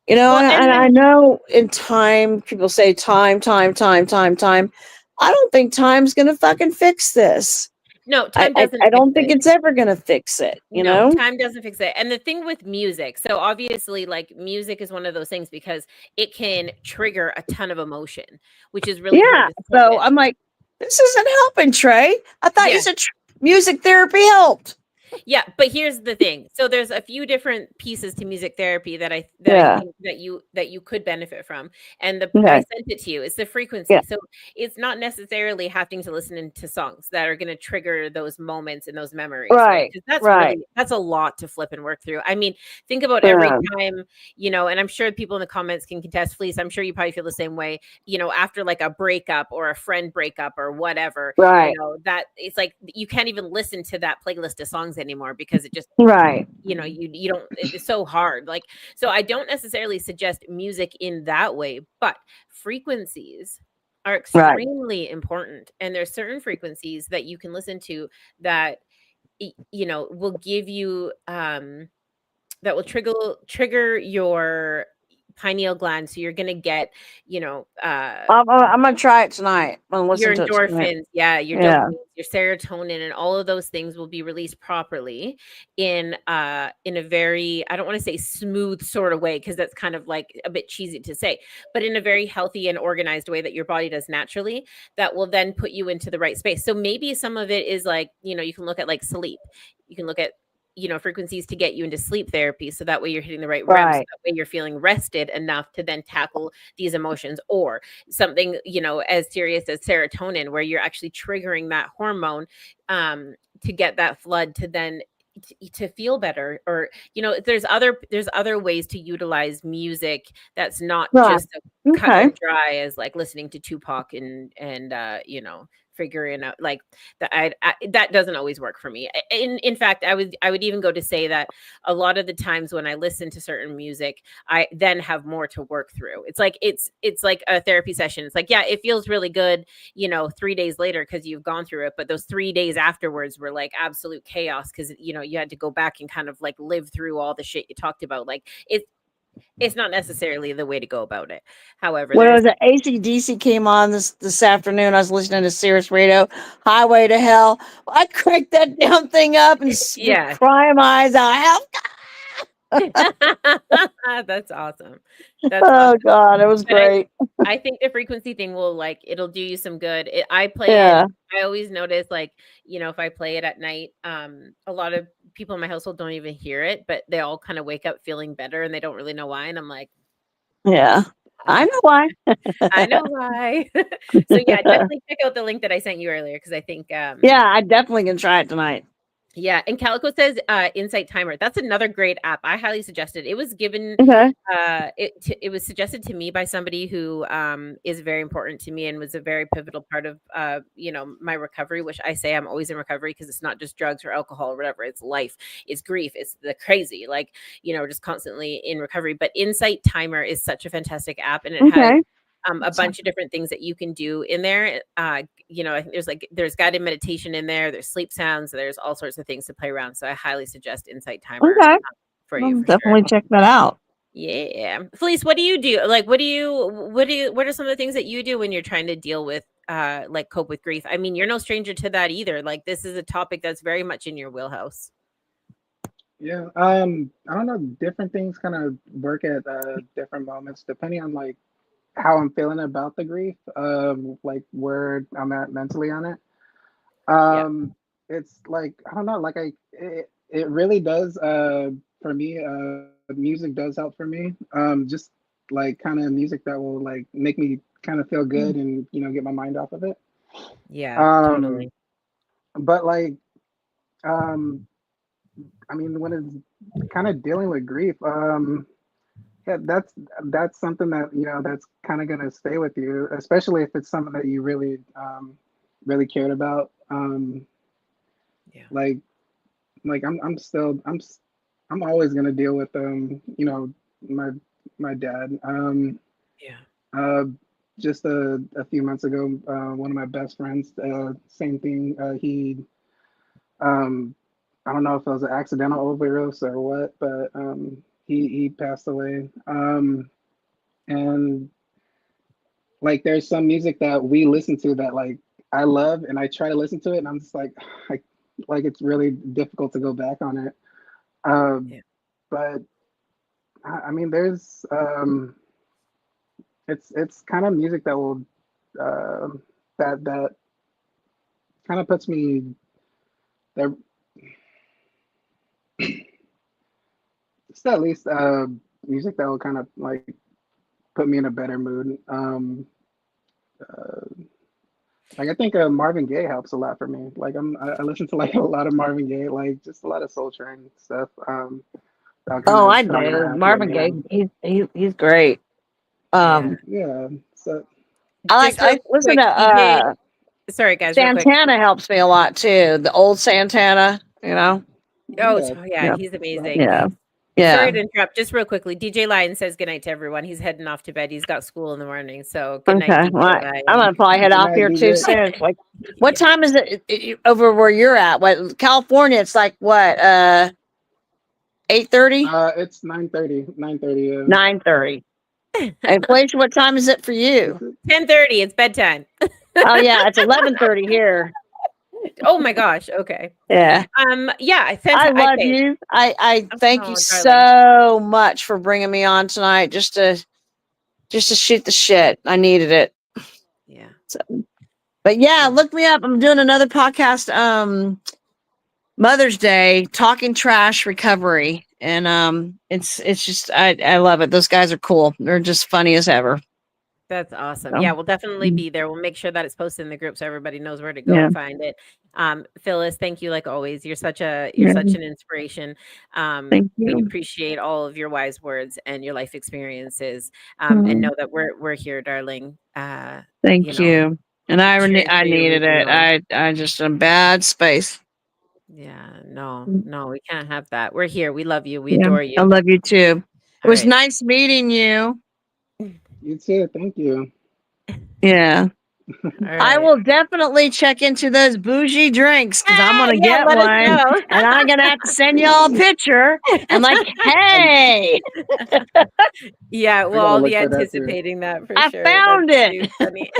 Speaker 4: you know,
Speaker 3: Well,
Speaker 4: and
Speaker 3: and
Speaker 4: I
Speaker 3: then
Speaker 4: know in time, people say time, time, time, time, time. I don't think time's gonna fucking fix this.
Speaker 3: no,
Speaker 4: I,
Speaker 3: time
Speaker 4: I,
Speaker 3: doesn't
Speaker 4: I
Speaker 3: fix
Speaker 4: don't think
Speaker 3: it.
Speaker 4: it's ever gonna fix it, you
Speaker 3: No,
Speaker 4: know?
Speaker 3: time doesn't fix it. And the thing with music, so obviously, like, music is one of those things because it can trigger a ton of emotion, which is really hard
Speaker 4: Yeah.
Speaker 3: to sit
Speaker 4: So
Speaker 3: with.
Speaker 4: I'm like, this isn't helping, Trey. I thought you
Speaker 3: Yeah.
Speaker 4: said music therapy helped.
Speaker 3: Yeah, but here's the thing. So there's a few different pieces to music therapy that I
Speaker 4: Yeah.
Speaker 3: think that you could benefit from. And I
Speaker 4: Okay.
Speaker 3: sent it to you. It's the
Speaker 4: Yeah.
Speaker 3: frequency. So it's not necessarily having to listen to songs that are going to trigger those moments and those memories, right?
Speaker 4: Right.
Speaker 3: Because
Speaker 4: Right.
Speaker 3: that's a lot to flip and work through. I mean, think about every
Speaker 4: Yeah.
Speaker 3: time, you know, and I'm sure people in the comments can contest, Fleece. I'm sure you probably feel the same way, you know, after like a breakup or a friend breakup or whatever, you
Speaker 4: Right.
Speaker 3: know, that it's like you can't even listen to that playlist of songs anymore because it just,
Speaker 4: Right.
Speaker 3: you know, you don't, it's so hard. Like, so I don't necessarily suggest music in that way, but frequencies are
Speaker 4: Right.
Speaker 3: extremely important, and there's certain frequencies that you can listen to that you know will give you that will trigger your pineal gland, so you're going to get, you know,
Speaker 4: I'm gonna try it tonight. I'm gonna
Speaker 3: your
Speaker 4: listen to it tonight.
Speaker 3: endorphins, yeah, your
Speaker 4: Yeah.
Speaker 3: dopamine, your serotonin, and all of those things will be released properly in a very, I don't want to say smooth sort of way, because that's kind of like a bit cheesy to say, but in a very healthy and organized way that your body does naturally, that will then put you into the right space. So maybe some of it is like, you know, you can look at like sleep. You can look at, you know, frequencies to get you into sleep therapy, so that way you're hitting the right REM, so
Speaker 4: Right.
Speaker 3: that way you're feeling rested enough to then tackle these emotions. Or something, you know, as serious as serotonin, where you're actually triggering that hormone to get that flood to then to feel better. Or, you know, there's other ways to utilize music that's not
Speaker 4: Right.
Speaker 3: just a cut
Speaker 4: Okay.
Speaker 3: and dry as like listening to Tupac and you know, figuring out like that. That doesn't always work for me. In fact, I would even go to say that a lot of the times when I listen to certain music, I then have more to work through. It's like a therapy session. It's like, yeah, it feels really good, you know, 3 days later because you've gone through it, but those 3 days afterwards were like absolute chaos because, you know, you had to go back and kind of like live through all the shit you talked about. Like It's not necessarily the way to go about it. However,
Speaker 4: When it
Speaker 3: there's
Speaker 4: was AC/DC came on this afternoon, I was listening to Sirius Radio, Highway to Hell. I cranked that damn thing up and just
Speaker 3: yeah.
Speaker 4: crying my eyes out. Help!
Speaker 3: That's awesome. That's
Speaker 4: Oh
Speaker 3: awesome.
Speaker 4: God, it was
Speaker 3: But
Speaker 4: great.
Speaker 3: I think the frequency thing will like it'll do you some good. I play
Speaker 4: Yeah.
Speaker 3: it. I always notice like, if I play it at night, a lot of people in my household don't even hear it, but they all kind of wake up feeling better and they don't really know why. And I'm like,
Speaker 4: Yeah. I know why.
Speaker 3: I know why. So yeah, definitely check out the link that I sent you earlier because I think
Speaker 4: Yeah, I definitely can try it tonight.
Speaker 3: yeah, and Calico says Insight Timer. That's another great app. I highly suggest it. It was given
Speaker 4: Okay.
Speaker 3: it was suggested to me by somebody who is very important to me and was a very pivotal part of my recovery, which I say I'm always in recovery because it's not just drugs or alcohol or whatever. It's life, it's grief, it's the crazy, like, just constantly in recovery. But Insight Timer is such a fantastic app and it has
Speaker 4: Okay.
Speaker 3: a bunch of different things that you can do in there. I think there's guided meditation in there. There's sleep sounds. There's all sorts of things to play around. So I highly suggest Insight Timer
Speaker 4: Okay.
Speaker 3: for
Speaker 4: I'll
Speaker 3: you for
Speaker 4: definitely
Speaker 3: sure.
Speaker 4: check that out.
Speaker 3: Yeah, Felice, what do you do? Like, what are some of the things that you do when you're trying to deal with like cope with grief? I mean, you're no stranger to that either. Like, this is a topic that's very much in your wheelhouse.
Speaker 5: Yeah. I don't know. Different things kind of work at different moments, depending on like how I'm feeling about the grief. Like where I'm at mentally on it.
Speaker 3: Yeah.
Speaker 5: It's like I don't know. Like it really does. For me, music does help for me. Just like kind of music that will like make me kind of feel good and get my mind off of it.
Speaker 3: Yeah,
Speaker 5: Um,
Speaker 3: totally.
Speaker 5: but like um, I mean, when it's kind of dealing with grief, yeah, that's something that that's kind of gonna stay with you, especially if it's something that you really really cared about.
Speaker 3: Yeah.
Speaker 5: Like I'm always gonna deal with my my dad.
Speaker 3: Yeah.
Speaker 5: Uh, just a few months ago, one of my best friends, same thing. He um, I don't know if it was an accidental overdose or what, but he passed away. And like there's some music that we listen to that like I love and I try to listen to it and I'm just like I like it's really difficult to go back on it. Um,
Speaker 3: Yeah.
Speaker 5: but I mean there's it's kind of music that will uh, that kind of puts me there it's at least music that will kind of like put me in a better mood. Uh, like I think Marvin Gaye helps a lot for me. Like I listen to like a lot of Marvin Gaye, like just a lot of Soul Train stuff. That'll kind
Speaker 4: Oh,
Speaker 5: of
Speaker 4: I
Speaker 5: put me in a
Speaker 4: do.
Speaker 5: happier
Speaker 4: Marvin Gaye,
Speaker 5: mood.
Speaker 4: he's great.
Speaker 3: Yeah.
Speaker 5: Yeah. So
Speaker 3: Just real
Speaker 4: I listen
Speaker 3: quick,
Speaker 4: to
Speaker 3: DJ. Sorry, guys, real quick.
Speaker 4: Santana helps me a lot too. The old Santana,
Speaker 3: Oh,
Speaker 5: yeah,
Speaker 3: yeah,
Speaker 4: Yeah.
Speaker 3: he's amazing.
Speaker 4: Yeah.
Speaker 3: Sorry
Speaker 4: Yeah.
Speaker 3: to interrupt. Just real quickly, DJ Lion says goodnight to everyone. He's heading off to bed. He's got school in the morning. So good night,
Speaker 4: Okay. Well,
Speaker 3: DJ
Speaker 4: I'm
Speaker 3: Lion.
Speaker 4: gonna probably head
Speaker 5: good
Speaker 4: off
Speaker 5: night,
Speaker 4: here too
Speaker 5: DJ.
Speaker 4: soon. It's like, what
Speaker 3: Yeah.
Speaker 4: time is it over where you're at? What California? It's like what? 8:30,
Speaker 5: It's 9:30. 9:30.
Speaker 4: 9:30. And Felicia, what time is it for you?
Speaker 3: 10:30. It's bedtime.
Speaker 4: Oh yeah, it's 11:30 here.
Speaker 3: Oh my gosh. Okay.
Speaker 4: Yeah.
Speaker 3: Yeah,
Speaker 4: I love
Speaker 3: okay.
Speaker 4: you. I thank you
Speaker 3: Oh, darling.
Speaker 4: so much for bringing me on tonight. Just to shoot the shit. I needed it.
Speaker 3: Yeah.
Speaker 4: So, but yeah, look me up. I'm doing another podcast. Mother's Day, Talking Trash Recovery, and it's just I love it. Those guys are cool. They're just funny as ever.
Speaker 3: That's awesome.
Speaker 4: So,
Speaker 3: Yeah, we'll definitely be there. We'll make sure that it's posted in the group so everybody knows where to go
Speaker 4: yeah,
Speaker 3: and find it. Phyllis, thank you like always. You're such
Speaker 4: yeah.
Speaker 3: an inspiration.
Speaker 4: Thank
Speaker 3: We
Speaker 4: you.
Speaker 3: appreciate all of your wise words and your life experiences. And know that we're here, darling.
Speaker 4: Thank you. And I
Speaker 3: Cheers
Speaker 4: I
Speaker 3: for you,
Speaker 4: needed
Speaker 3: losing
Speaker 4: it.
Speaker 3: yours.
Speaker 4: I just in a bad space.
Speaker 3: Yeah, no, we can't have that. We're here. We love you. We
Speaker 4: Yeah,
Speaker 3: adore
Speaker 4: I
Speaker 3: you.
Speaker 4: love you too. It
Speaker 3: All
Speaker 4: was
Speaker 3: right.
Speaker 4: nice meeting you.
Speaker 5: You too. Thank you.
Speaker 4: Yeah.
Speaker 3: All
Speaker 4: I
Speaker 3: right.
Speaker 4: will definitely check into those bougie drinks because I'm gonna
Speaker 3: Yeah,
Speaker 4: get
Speaker 3: let us
Speaker 4: one,
Speaker 3: know.
Speaker 4: and I'm gonna have to send y'all a picture. And like, hey,
Speaker 3: Yeah,
Speaker 5: I
Speaker 3: we'll
Speaker 5: gotta
Speaker 3: all
Speaker 5: look
Speaker 3: be
Speaker 5: for that too.
Speaker 3: anticipating that for
Speaker 4: I
Speaker 3: sure. That's
Speaker 4: found it.
Speaker 3: too funny.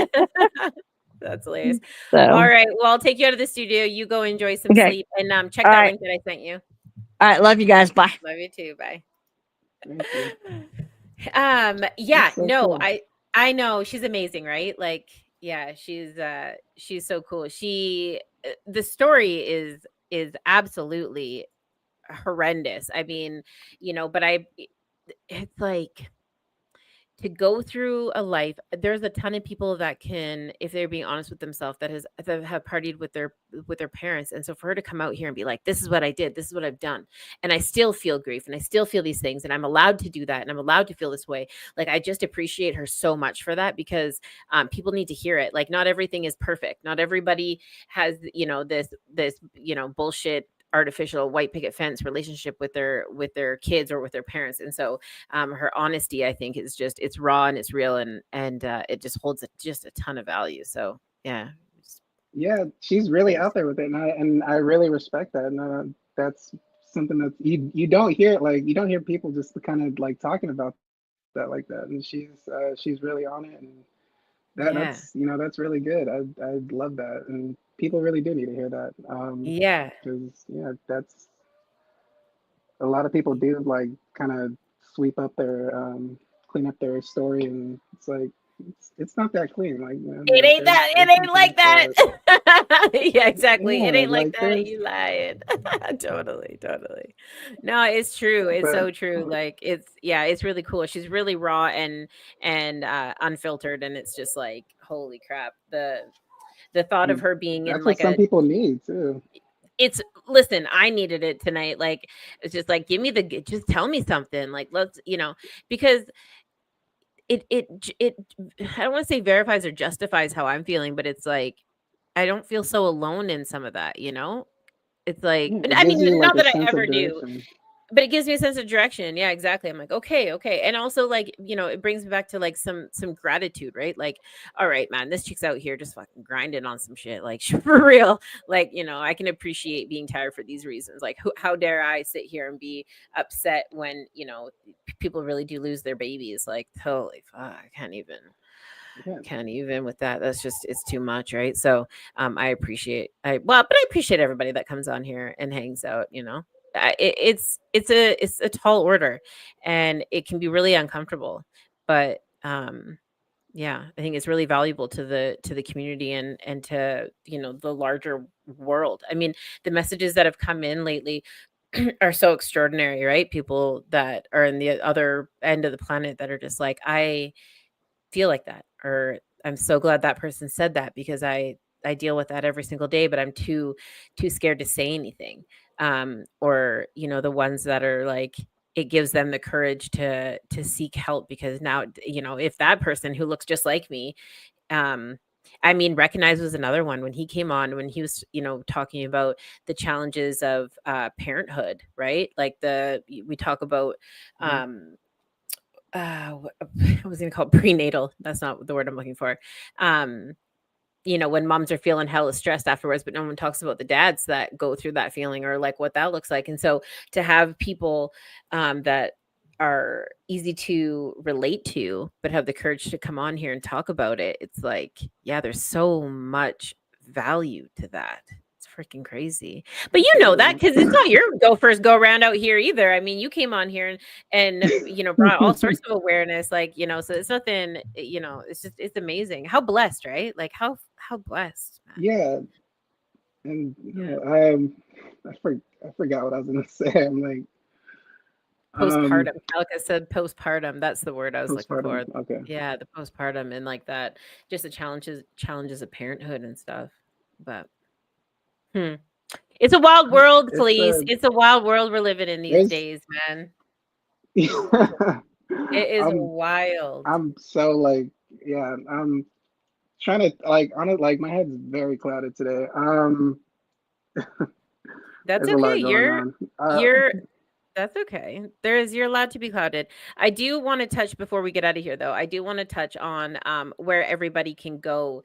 Speaker 3: That's hilarious.
Speaker 4: So,
Speaker 3: All right. Well, I'll take you out of the studio. You go enjoy some
Speaker 4: okay,
Speaker 3: sleep and check
Speaker 4: all
Speaker 3: that
Speaker 4: right,
Speaker 3: link that I sent you.
Speaker 4: all right. Love you guys. Bye.
Speaker 3: Love you too. Bye.
Speaker 5: Thank you.
Speaker 3: Yeah,
Speaker 5: That's so
Speaker 3: no,
Speaker 5: cool.
Speaker 3: I know she's amazing, right? Like, yeah, she's so cool. The story is absolutely horrendous. I mean, but it's like to go through a life. There's a ton of people that can, if they're being honest with themselves, that have partied with their parents. And so for her to come out here and be like, this is what I did, this is what I've done, and I still feel grief and I still feel these things, and I'm allowed to do that, and I'm allowed to feel this way. Like, I just appreciate her so much for that, because people need to hear it. Like, not everything is perfect. Not everybody has, this bullshit artificial white picket fence relationship with their kids or with their parents. And so her honesty, I think, is just, it's raw and it's real, and it just holds just a ton of value. So yeah,
Speaker 5: Yeah, she's really
Speaker 3: thanks.
Speaker 5: out there with it, and I really respect that. And that's something that you don't hear, like you don't hear people just kind of like talking about that like that. And she's really on it, and
Speaker 3: Yeah,
Speaker 5: that's that's really good. I love that, and people really do need to hear that.
Speaker 3: yeah.
Speaker 5: Because yeah, that's a lot of people do like kind of sweep up their clean up their story, and it's like it's not that clean. Like
Speaker 3: It ain't
Speaker 5: there's
Speaker 3: that. It
Speaker 5: there's some
Speaker 3: ain't like
Speaker 5: things that
Speaker 3: that. Yeah, exactly. It
Speaker 5: yeah,
Speaker 3: ain't like
Speaker 5: like
Speaker 3: that.
Speaker 5: there's
Speaker 3: You lying. Totally, totally. No, it's true. It's
Speaker 5: but
Speaker 3: so true. Like, it's really cool. She's really raw and unfiltered, and it's just like, holy crap. The thought of
Speaker 5: and
Speaker 3: her being in
Speaker 5: that's what
Speaker 3: like
Speaker 5: some
Speaker 3: a
Speaker 5: people need too.
Speaker 3: it's listen, I needed it tonight. Like, it's just like, just tell me something. Like, let's, because it I don't want to say verifies or justifies how I'm feeling, but it's like I don't feel so alone in some of that. It's like,
Speaker 5: Yeah, it
Speaker 3: I
Speaker 5: gives
Speaker 3: mean,
Speaker 5: you like
Speaker 3: not
Speaker 5: a
Speaker 3: that I
Speaker 5: sense
Speaker 3: ever
Speaker 5: of
Speaker 3: do,
Speaker 5: direction.
Speaker 3: but it gives me a sense of direction. Yeah, exactly. I'm like, okay, okay. And also, like, it brings me back to like some gratitude, right? Like, all right, man, this chick's out here just fucking grinding on some shit, like, for real. Like, I can appreciate being tired for these reasons. Like, how dare I sit here and be upset when people really do lose their babies? Like, holy fuck, I
Speaker 5: Yeah,
Speaker 3: can't even with that. That's just, it's too much, right? So but I appreciate everybody that comes on here and hangs out. It's a tall order, and it can be really uncomfortable, but yeah, I think it's really valuable to the community, and to the larger world. I mean, the messages that have come in lately are so extraordinary, right? People that are in the other end of the planet that are just like, I feel like that, or I'm so glad that person said that, because I deal with that every single day, but I'm too scared to say anything. Or the ones that are like, it gives them the courage to seek help, because now, if that person who looks just like me, um I mean, Recognize was another one. When he came on, when he was talking about the challenges of parenthood, right? Like, we talk about
Speaker 5: mhm,
Speaker 3: um what I was gonna call it prenatal. That's not the word I'm looking for. Um, when moms are feeling hella stressed afterwards, but no one talks about the dads that go through that feeling, or like what that looks like. And so to have people that are easy to relate to, but have the courage to come on here and talk about it, it's like, yeah, there's so much value to that. It's freaking crazy. But you know that,
Speaker 5: absolutely.
Speaker 3: because it's not your first go round out here either. I mean, you came on here and brought all sorts of awareness, like, so it's nothing, it's just, it's amazing how blessed, right? Like, how blessed, man.
Speaker 5: Yeah, and
Speaker 3: Yeah.
Speaker 5: I forgot what I was gonna say. I'm like
Speaker 3: Postpartum, like I said, postpartum, that's the word I was looking
Speaker 5: postpartum.
Speaker 3: for.
Speaker 5: Okay.
Speaker 3: Yeah, the postpartum, and like that, just the challenges of parenthood and stuff. But hmm. It's a wild world,
Speaker 5: It's
Speaker 3: Felice. It's a wild world we're living in these
Speaker 5: there's
Speaker 3: days, man. It is
Speaker 5: I'm
Speaker 3: wild.
Speaker 5: I'm so like yeah, I'm trying to like on it like my head's very clouded today.
Speaker 3: That's
Speaker 5: There's a
Speaker 3: okay.
Speaker 5: lot going
Speaker 3: You're
Speaker 5: on.
Speaker 3: you're That's okay. You're allowed to be clouded. I do want to touch before we get out of here though. I do want to touch on where everybody can go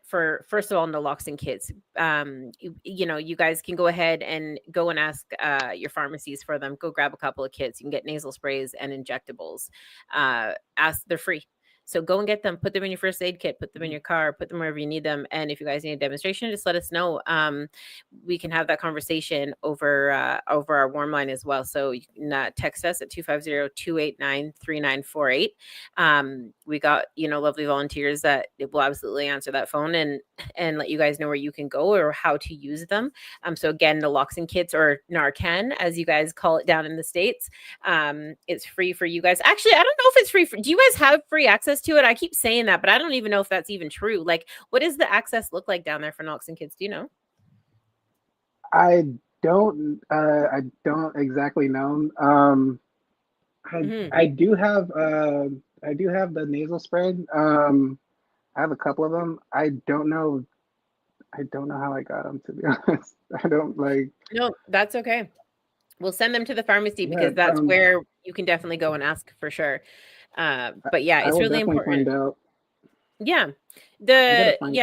Speaker 3: for first of all naloxone kits. You know, you guys can go ahead and go and ask your pharmacies for them. Go grab a couple of kits. You can get nasal sprays and injectables. They're free. So go and get them, put them in your first aid kit, put them in your car, put them wherever you need them. And if you guys need a demonstration, just let us know. We can have that conversation over our warm line as well. So you can text us at 250-289-3948. We got, you know, lovely volunteers that will absolutely answer that phone and let you guys know where you can go or how to use them. So again, naloxone kits, or Narcan, as you guys call it down in the States, it's free for you guys. Actually, I don't know if it's free. Do you guys have free access to it? I keep saying that, but I don't even know if that's even true. Like, what does the access look like down there for naloxone kits? Do you know?
Speaker 5: I don't exactly know.
Speaker 3: Mhm.
Speaker 5: I do have the nasal spray. I have a couple of them. I don't know how I got them, to be honest. I don't like.
Speaker 3: No, that's okay. We'll send them to the pharmacy
Speaker 5: Yeah,
Speaker 3: because that's where you can definitely go and ask for sure. But yeah,
Speaker 5: I
Speaker 3: it's
Speaker 5: will
Speaker 3: really
Speaker 5: definitely
Speaker 3: important.
Speaker 5: find out.
Speaker 3: Yeah.
Speaker 5: I gotta find.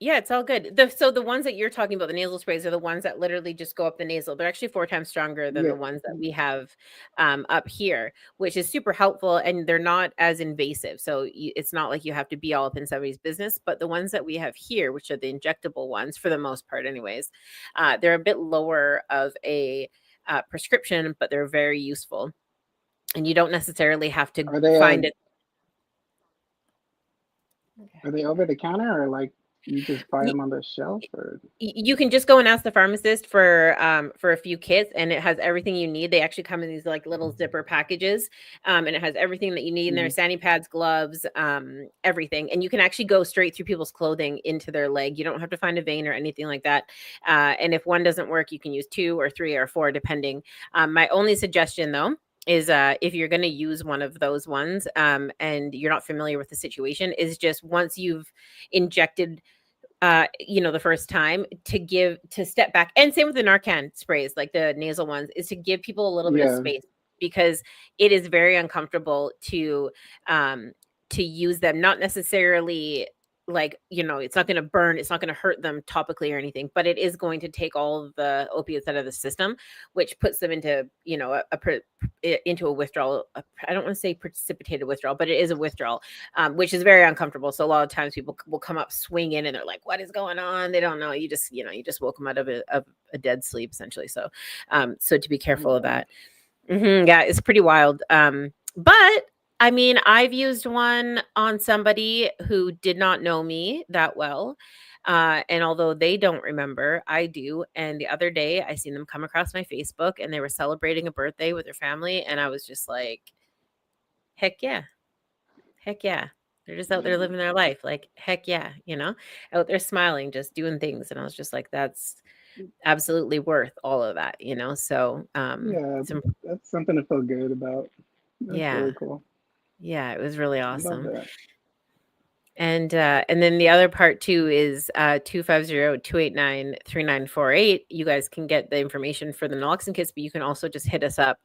Speaker 3: Yeah, it's all good. So the ones that you're talking about, the nasal sprays, are the ones that literally just go up the nasal. They're actually 4 times stronger than
Speaker 5: Yeah,
Speaker 3: the ones that we have up here, which is super helpful, and they're not as invasive. So it's not like you have to be all up in somebody's business. But the ones that we have here, which are the injectable ones, for the most part, anyways, they're a bit lower of a prescription, but they're very useful, and you don't necessarily have to
Speaker 5: are they
Speaker 3: find it.
Speaker 5: are they over the counter, or like you just buy them on the shelf, or?
Speaker 3: You can just go and ask the pharmacist for a few kits, and it has everything you need. They actually come in these like little zipper packages, and it has everything that you need in there:
Speaker 5: Mhm.
Speaker 3: sandy pads, gloves, everything. And you can actually go straight through people's clothing into their leg. You don't have to find a vein or anything like that. And if one doesn't work, you can use 2 or 3 or 4 depending. My only suggestion though is if you're going to use one of those ones and you're not familiar with the situation, is just once you've injected you know, the first time, to step back. And same with the Narcan sprays, like the nasal ones, is to give people a little bit of
Speaker 5: Yeah,
Speaker 3: space, because it is very uncomfortable to use them. Not necessarily like, you know, it's not going to burn, it's not going to hurt them topically or anything, but it is going to take all of the opiates out of the system, which puts them into, you know, into a withdrawal. I don't want to say precipitated withdrawal, but it is a withdrawal, which is very uncomfortable. So a lot of times people will come up swinging and they're like, what is going on? They don't know. You just woke them out of a dead sleep essentially. So, so to be careful of that. Yeah, it's pretty wild. But I mean, I've used one on somebody who did not know me that well. And although they don't remember, I do. And the other day I seen them come across my Facebook and they were celebrating a birthday with their family. And I was just like, heck yeah. Heck yeah. They're just out there living their life. Like, heck yeah, you know, out there smiling, just doing things. And I was just like, that's absolutely worth all of that, you know? So,
Speaker 5: yeah, that's something to feel good about. That's
Speaker 3: yeah,
Speaker 5: really cool.
Speaker 3: yeah, it was really
Speaker 5: I love
Speaker 3: awesome.
Speaker 5: that.
Speaker 3: And then the other part too is 250-289-3948. You guys can get the information for the naloxone kits, but you can also just hit us up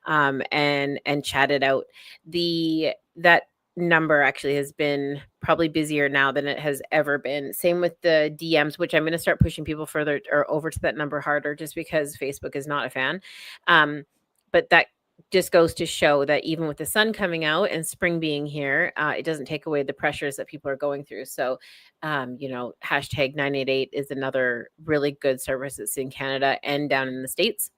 Speaker 3: and chat it out. That number actually has been probably busier now than it has ever been. Same with the DMs, which I'm going to start pushing people further or over to that number harder, just because Facebook is not a fan. But that just goes to show that even with the sun coming out and spring being here, it doesn't take away the pressures that people are going through. So, you know, hashtag 988 is another really good service that's in Canada and down in the States.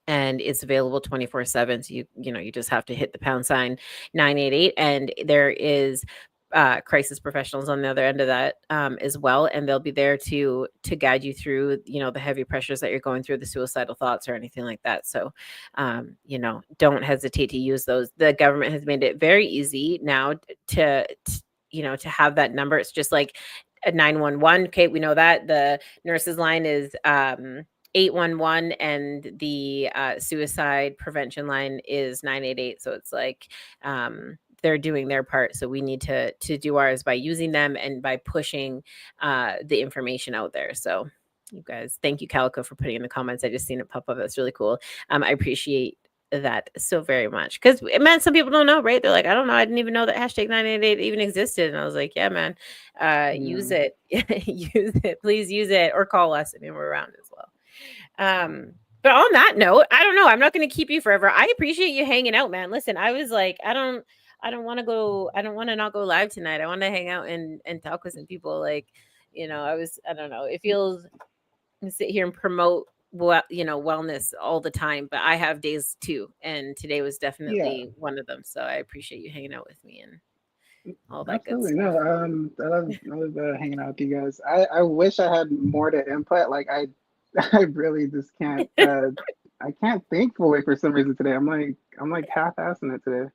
Speaker 3: And it's available 24/7. So you just have to hit the pound sign 988, and there is crisis professionals on the other end of that as well, and they'll be there to guide you through, you know, the heavy pressures that you're going through, the suicidal thoughts or anything like that. So you know, don't hesitate to use those. The government has made it very easy now to you know, to have that number. It's just like a 911. Okay, we know that the nurse's line is 811, and the suicide prevention line is 988. So it's like they're doing their part, so we need to do ours by using them and by pushing the information out there. So You guys, thank you, Calico, for putting in the comments. I just seen it pop up. That's really cool. I appreciate that so very much, because man, some people don't know, right? They're like, I don't know, I didn't even know that hashtag 988 even existed. And I was like, yeah, man, use it. Use it, please use it, or call us. I mean, we're around as well. But on that note, I don't know, I'm not going to keep you forever. I appreciate you hanging out, man. Listen, I was like, I don't want to not go live tonight. I want to hang out and talk with some people. Like, I don't know, it feels, sit here and promote wellness all the time, but I have days too, and today was definitely one of them. So I appreciate you hanging out with me and all that
Speaker 5: Absolutely.
Speaker 3: good stuff.
Speaker 5: No, I love hanging out with you guys. I wish I had more to input. Like I really just can't I can't think fully for some reason today. I'm like half-assing it today.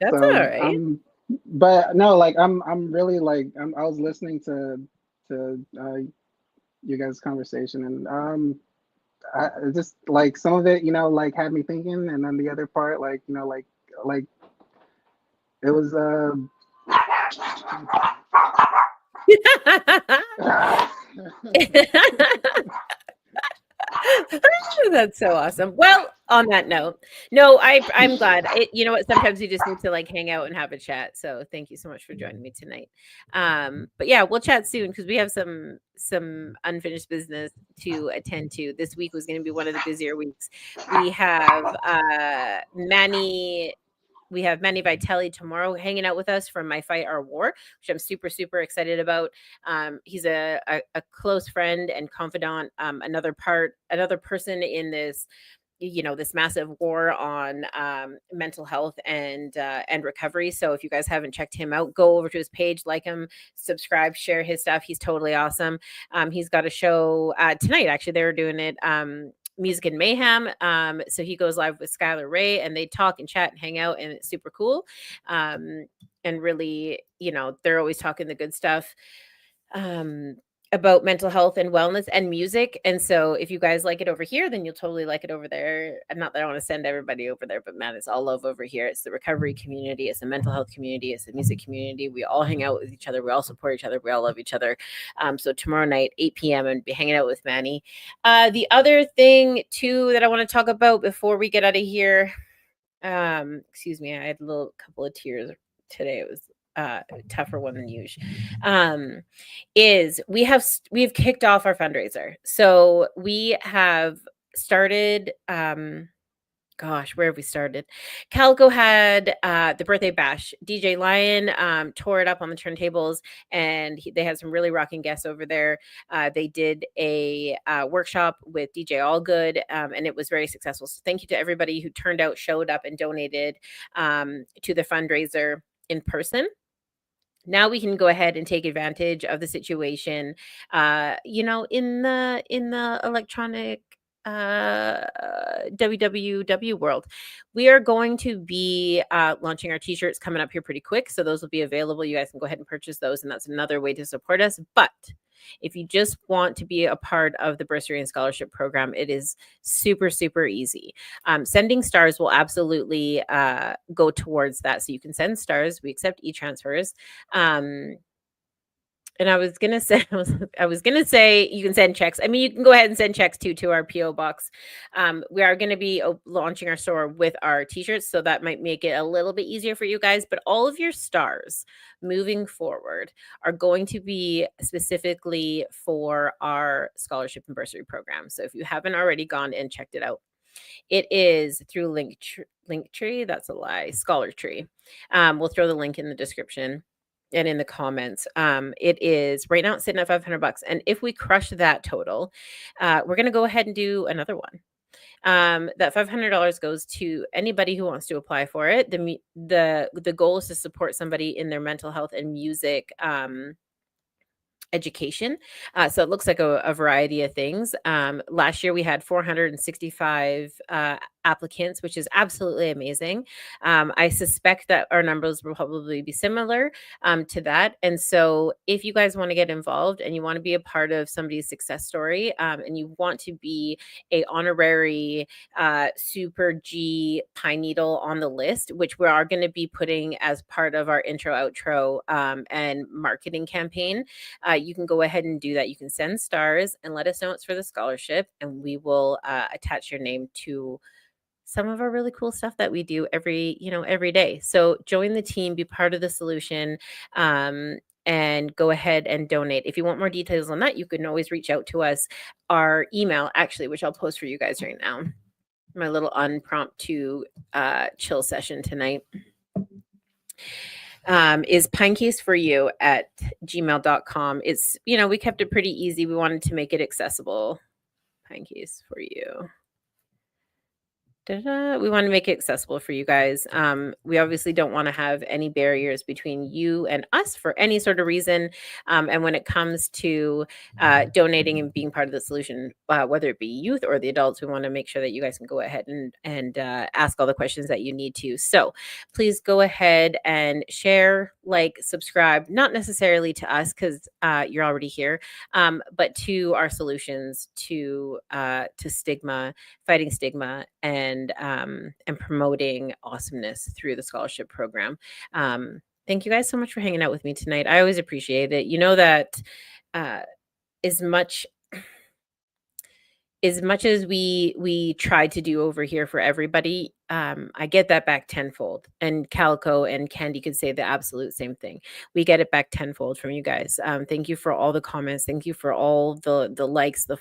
Speaker 3: That's
Speaker 5: So
Speaker 3: all right.
Speaker 5: but no, like I'm really like I was listening to you guys' conversation, and I just like some of it, like had me thinking, and then the other part, like like it was
Speaker 3: That's so awesome. Well, on that note, no, I'm glad. You know what? Sometimes you just need to like hang out and have a chat. So thank you so much for joining me tonight. But yeah, we'll chat soon because we have some unfinished business to attend to. This week was going to be one of the busier weeks. We have Manny Vitelli tomorrow hanging out with us from My Fight Our War, which I'm super, super excited about. He's a close friend and confidant, another person in this, this massive war on mental health and recovery. So if you guys haven't checked him out, go over to his page, like him, subscribe, share his stuff. He's totally awesome. He's got a show tonight. Actually, they were doing it. Music and Mayhem. So he goes live with Skylar Ray, and they talk and chat and hang out, and it's super cool. And really, they're always talking the good stuff about mental health and wellness and music. And so if you guys like it over here, then you'll totally like it over there. And not that I want to send everybody over there, but man, it's all love over here. It's the recovery community. It's the mental health community. It's the music community. We all hang out with each other. We all support each other. We all love each other. So tomorrow night, 8 p.m. and be hanging out with Manny. The other thing too, that I want to talk about before we get out of here, excuse me, I had a couple of tears today. It was tougher one than usual, is we've kicked off our fundraiser. So we have started, gosh, where have we started? Calico had the birthday bash. DJ Lion tore it up on the turntables, and they had some really rocking guests over there. They did a workshop with DJ Allgood, and it was very successful. So thank you to everybody who turned out, showed up, and donated to the fundraiser in person. Now we can go ahead and take advantage of the situation, in the electronic WWW world. We are going to be launching our t-shirts coming up here pretty quick. So those will be available. You guys can go ahead and purchase those. And that's another way to support us. But if you just want to be a part of the bursary and scholarship program, it is super, super easy. Sending stars will absolutely go towards that. So you can send stars. We accept e-transfers. And I was gonna say you can send checks. I mean, you can go ahead and send checks too to our PO box. We are going to be launching our store with our t-shirts, so that might make it a little bit easier for you guys. But all of your stars moving forward are going to be specifically for our scholarship and bursary program. So if you haven't already gone and checked it out, it is through Linktree. That's a lie. Scholartree. We'll throw the link in the description and in the comments. It is right now, it's sitting at $500. And if we crush that total, we're going to go ahead and do another one. That $500 goes to anybody who wants to apply for it. The goal is to support somebody in their mental health and music education. So it looks like a variety of things. Last year we had 465 applicants, which is absolutely amazing. I suspect that our numbers will probably be similar to that. And so if you guys want to get involved and you want to be a part of somebody's success story, and you want to be a honorary Super G Pine Needle on the list, which we are going to be putting as part of our intro, outro, and marketing campaign, you can go ahead and do that. You can send stars and let us know it's for the scholarship, and we will attach your name to some of our really cool stuff that we do every day. So join the team, be part of the solution, and go ahead and donate. If you want more details on that, you can always reach out to us. Our email, actually, which I'll post for you guys right now, my little unpromptu chill session tonight, is pinecaseforyou@gmail.com. It's, we kept it pretty easy. We wanted to make it accessible. Pinecase for you. We want to make it accessible for you guys. We obviously don't want to have any barriers between you and us for any sort of reason. And when it comes to donating and being part of the solution, whether it be youth or the adults, we want to make sure that you guys can go ahead and ask all the questions that you need to. So please go ahead and share, like, subscribe, not necessarily to us because you're already here, but to our solutions, to stigma, fighting stigma, and promoting awesomeness through the scholarship program. Thank you guys so much for hanging out with me tonight. I always appreciate it. You know that as much as we try to do over here for everybody, I get that back tenfold. And Calico and Candy could say the absolute same thing. We get it back tenfold from you guys. Thank you for all the comments. Thank you for all the likes, the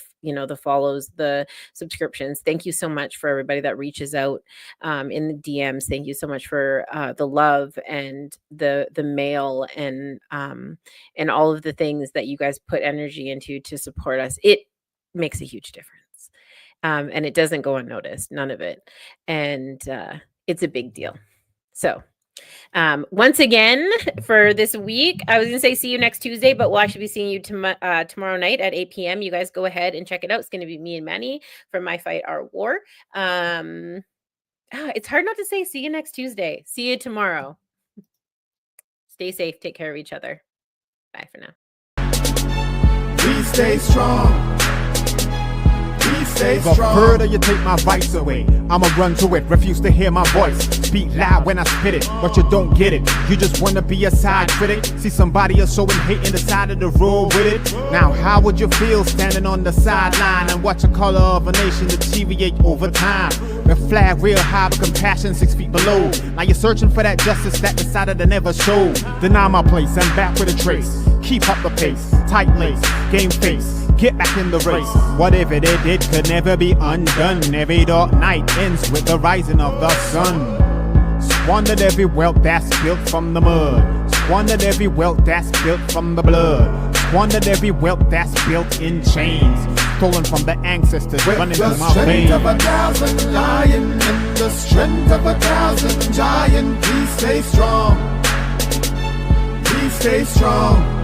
Speaker 3: follows, the subscriptions. Thank you so much for everybody that reaches out in the DMs. Thank you so much for the love and the mail and all of the things that you guys put energy into to support us. It makes a huge difference. And it doesn't go unnoticed, none of it. And it's a big deal. So once again, for this week, I was going to say see you next Tuesday, but we'll actually be seeing you tomorrow night at 8 p.m. You guys go ahead and check it out. It's going to be me and Manny from My Fight, Our War. It's hard not to say see you next Tuesday. See you tomorrow. Stay safe. Take care of each other. Bye for now.
Speaker 2: Please stay strong. Stay
Speaker 1: The
Speaker 2: strong.
Speaker 1: further you take my rights away, I'ma run to it, refuse to hear my voice. Speak loud when I spit it, but you don't get it. You just wanna be a side critic. See somebody else showing hate in the side of the road with it. Now how would you feel standing on the sideline and watch the color of a nation deteriorate over time? The flag real high, but compassion 6 feet below. Now you're searching for that justice that decided to never show. Deny my place and back with a trace. Keep up the pace, tight lace, game face. Get back in the race. Whatever they did could never be undone. Every dark night ends with the rising of the sun. Squandered every wealth that's built from the mud. Squandered every wealth that's built from the blood. Squandered every wealth that's built in chains. Stolen from the ancestors running
Speaker 2: With the
Speaker 1: through my
Speaker 2: strength
Speaker 1: veins.
Speaker 2: of 1,000 lion and the strength of 1,000 giant, please stay strong. Please stay strong.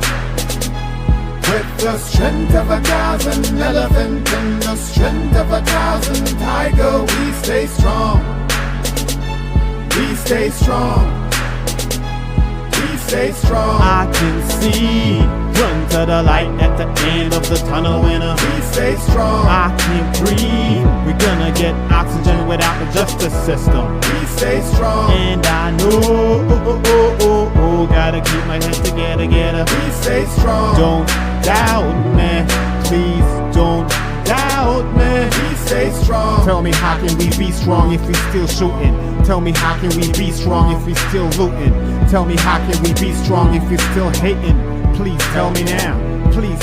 Speaker 2: With the strength of 1,000 elephant and the strength of 1,000 tiger, we stay strong. We stay strong. We stay strong.
Speaker 1: I can see, run to the light at the end of the tunnel, winner.
Speaker 2: We stay strong.
Speaker 1: I can't breathe. We're gonna get oxygen without the justice system.
Speaker 2: We stay strong.
Speaker 1: And I know, gotta keep my head together,
Speaker 2: We stay strong.
Speaker 1: Don't doubt me, please don't doubt me.
Speaker 2: We stay strong.
Speaker 1: Tell me how can we be strong if we still shooting? Tell me how can we be strong if we still looting? Tell me how can we be strong if we still hating? Please tell me now, please.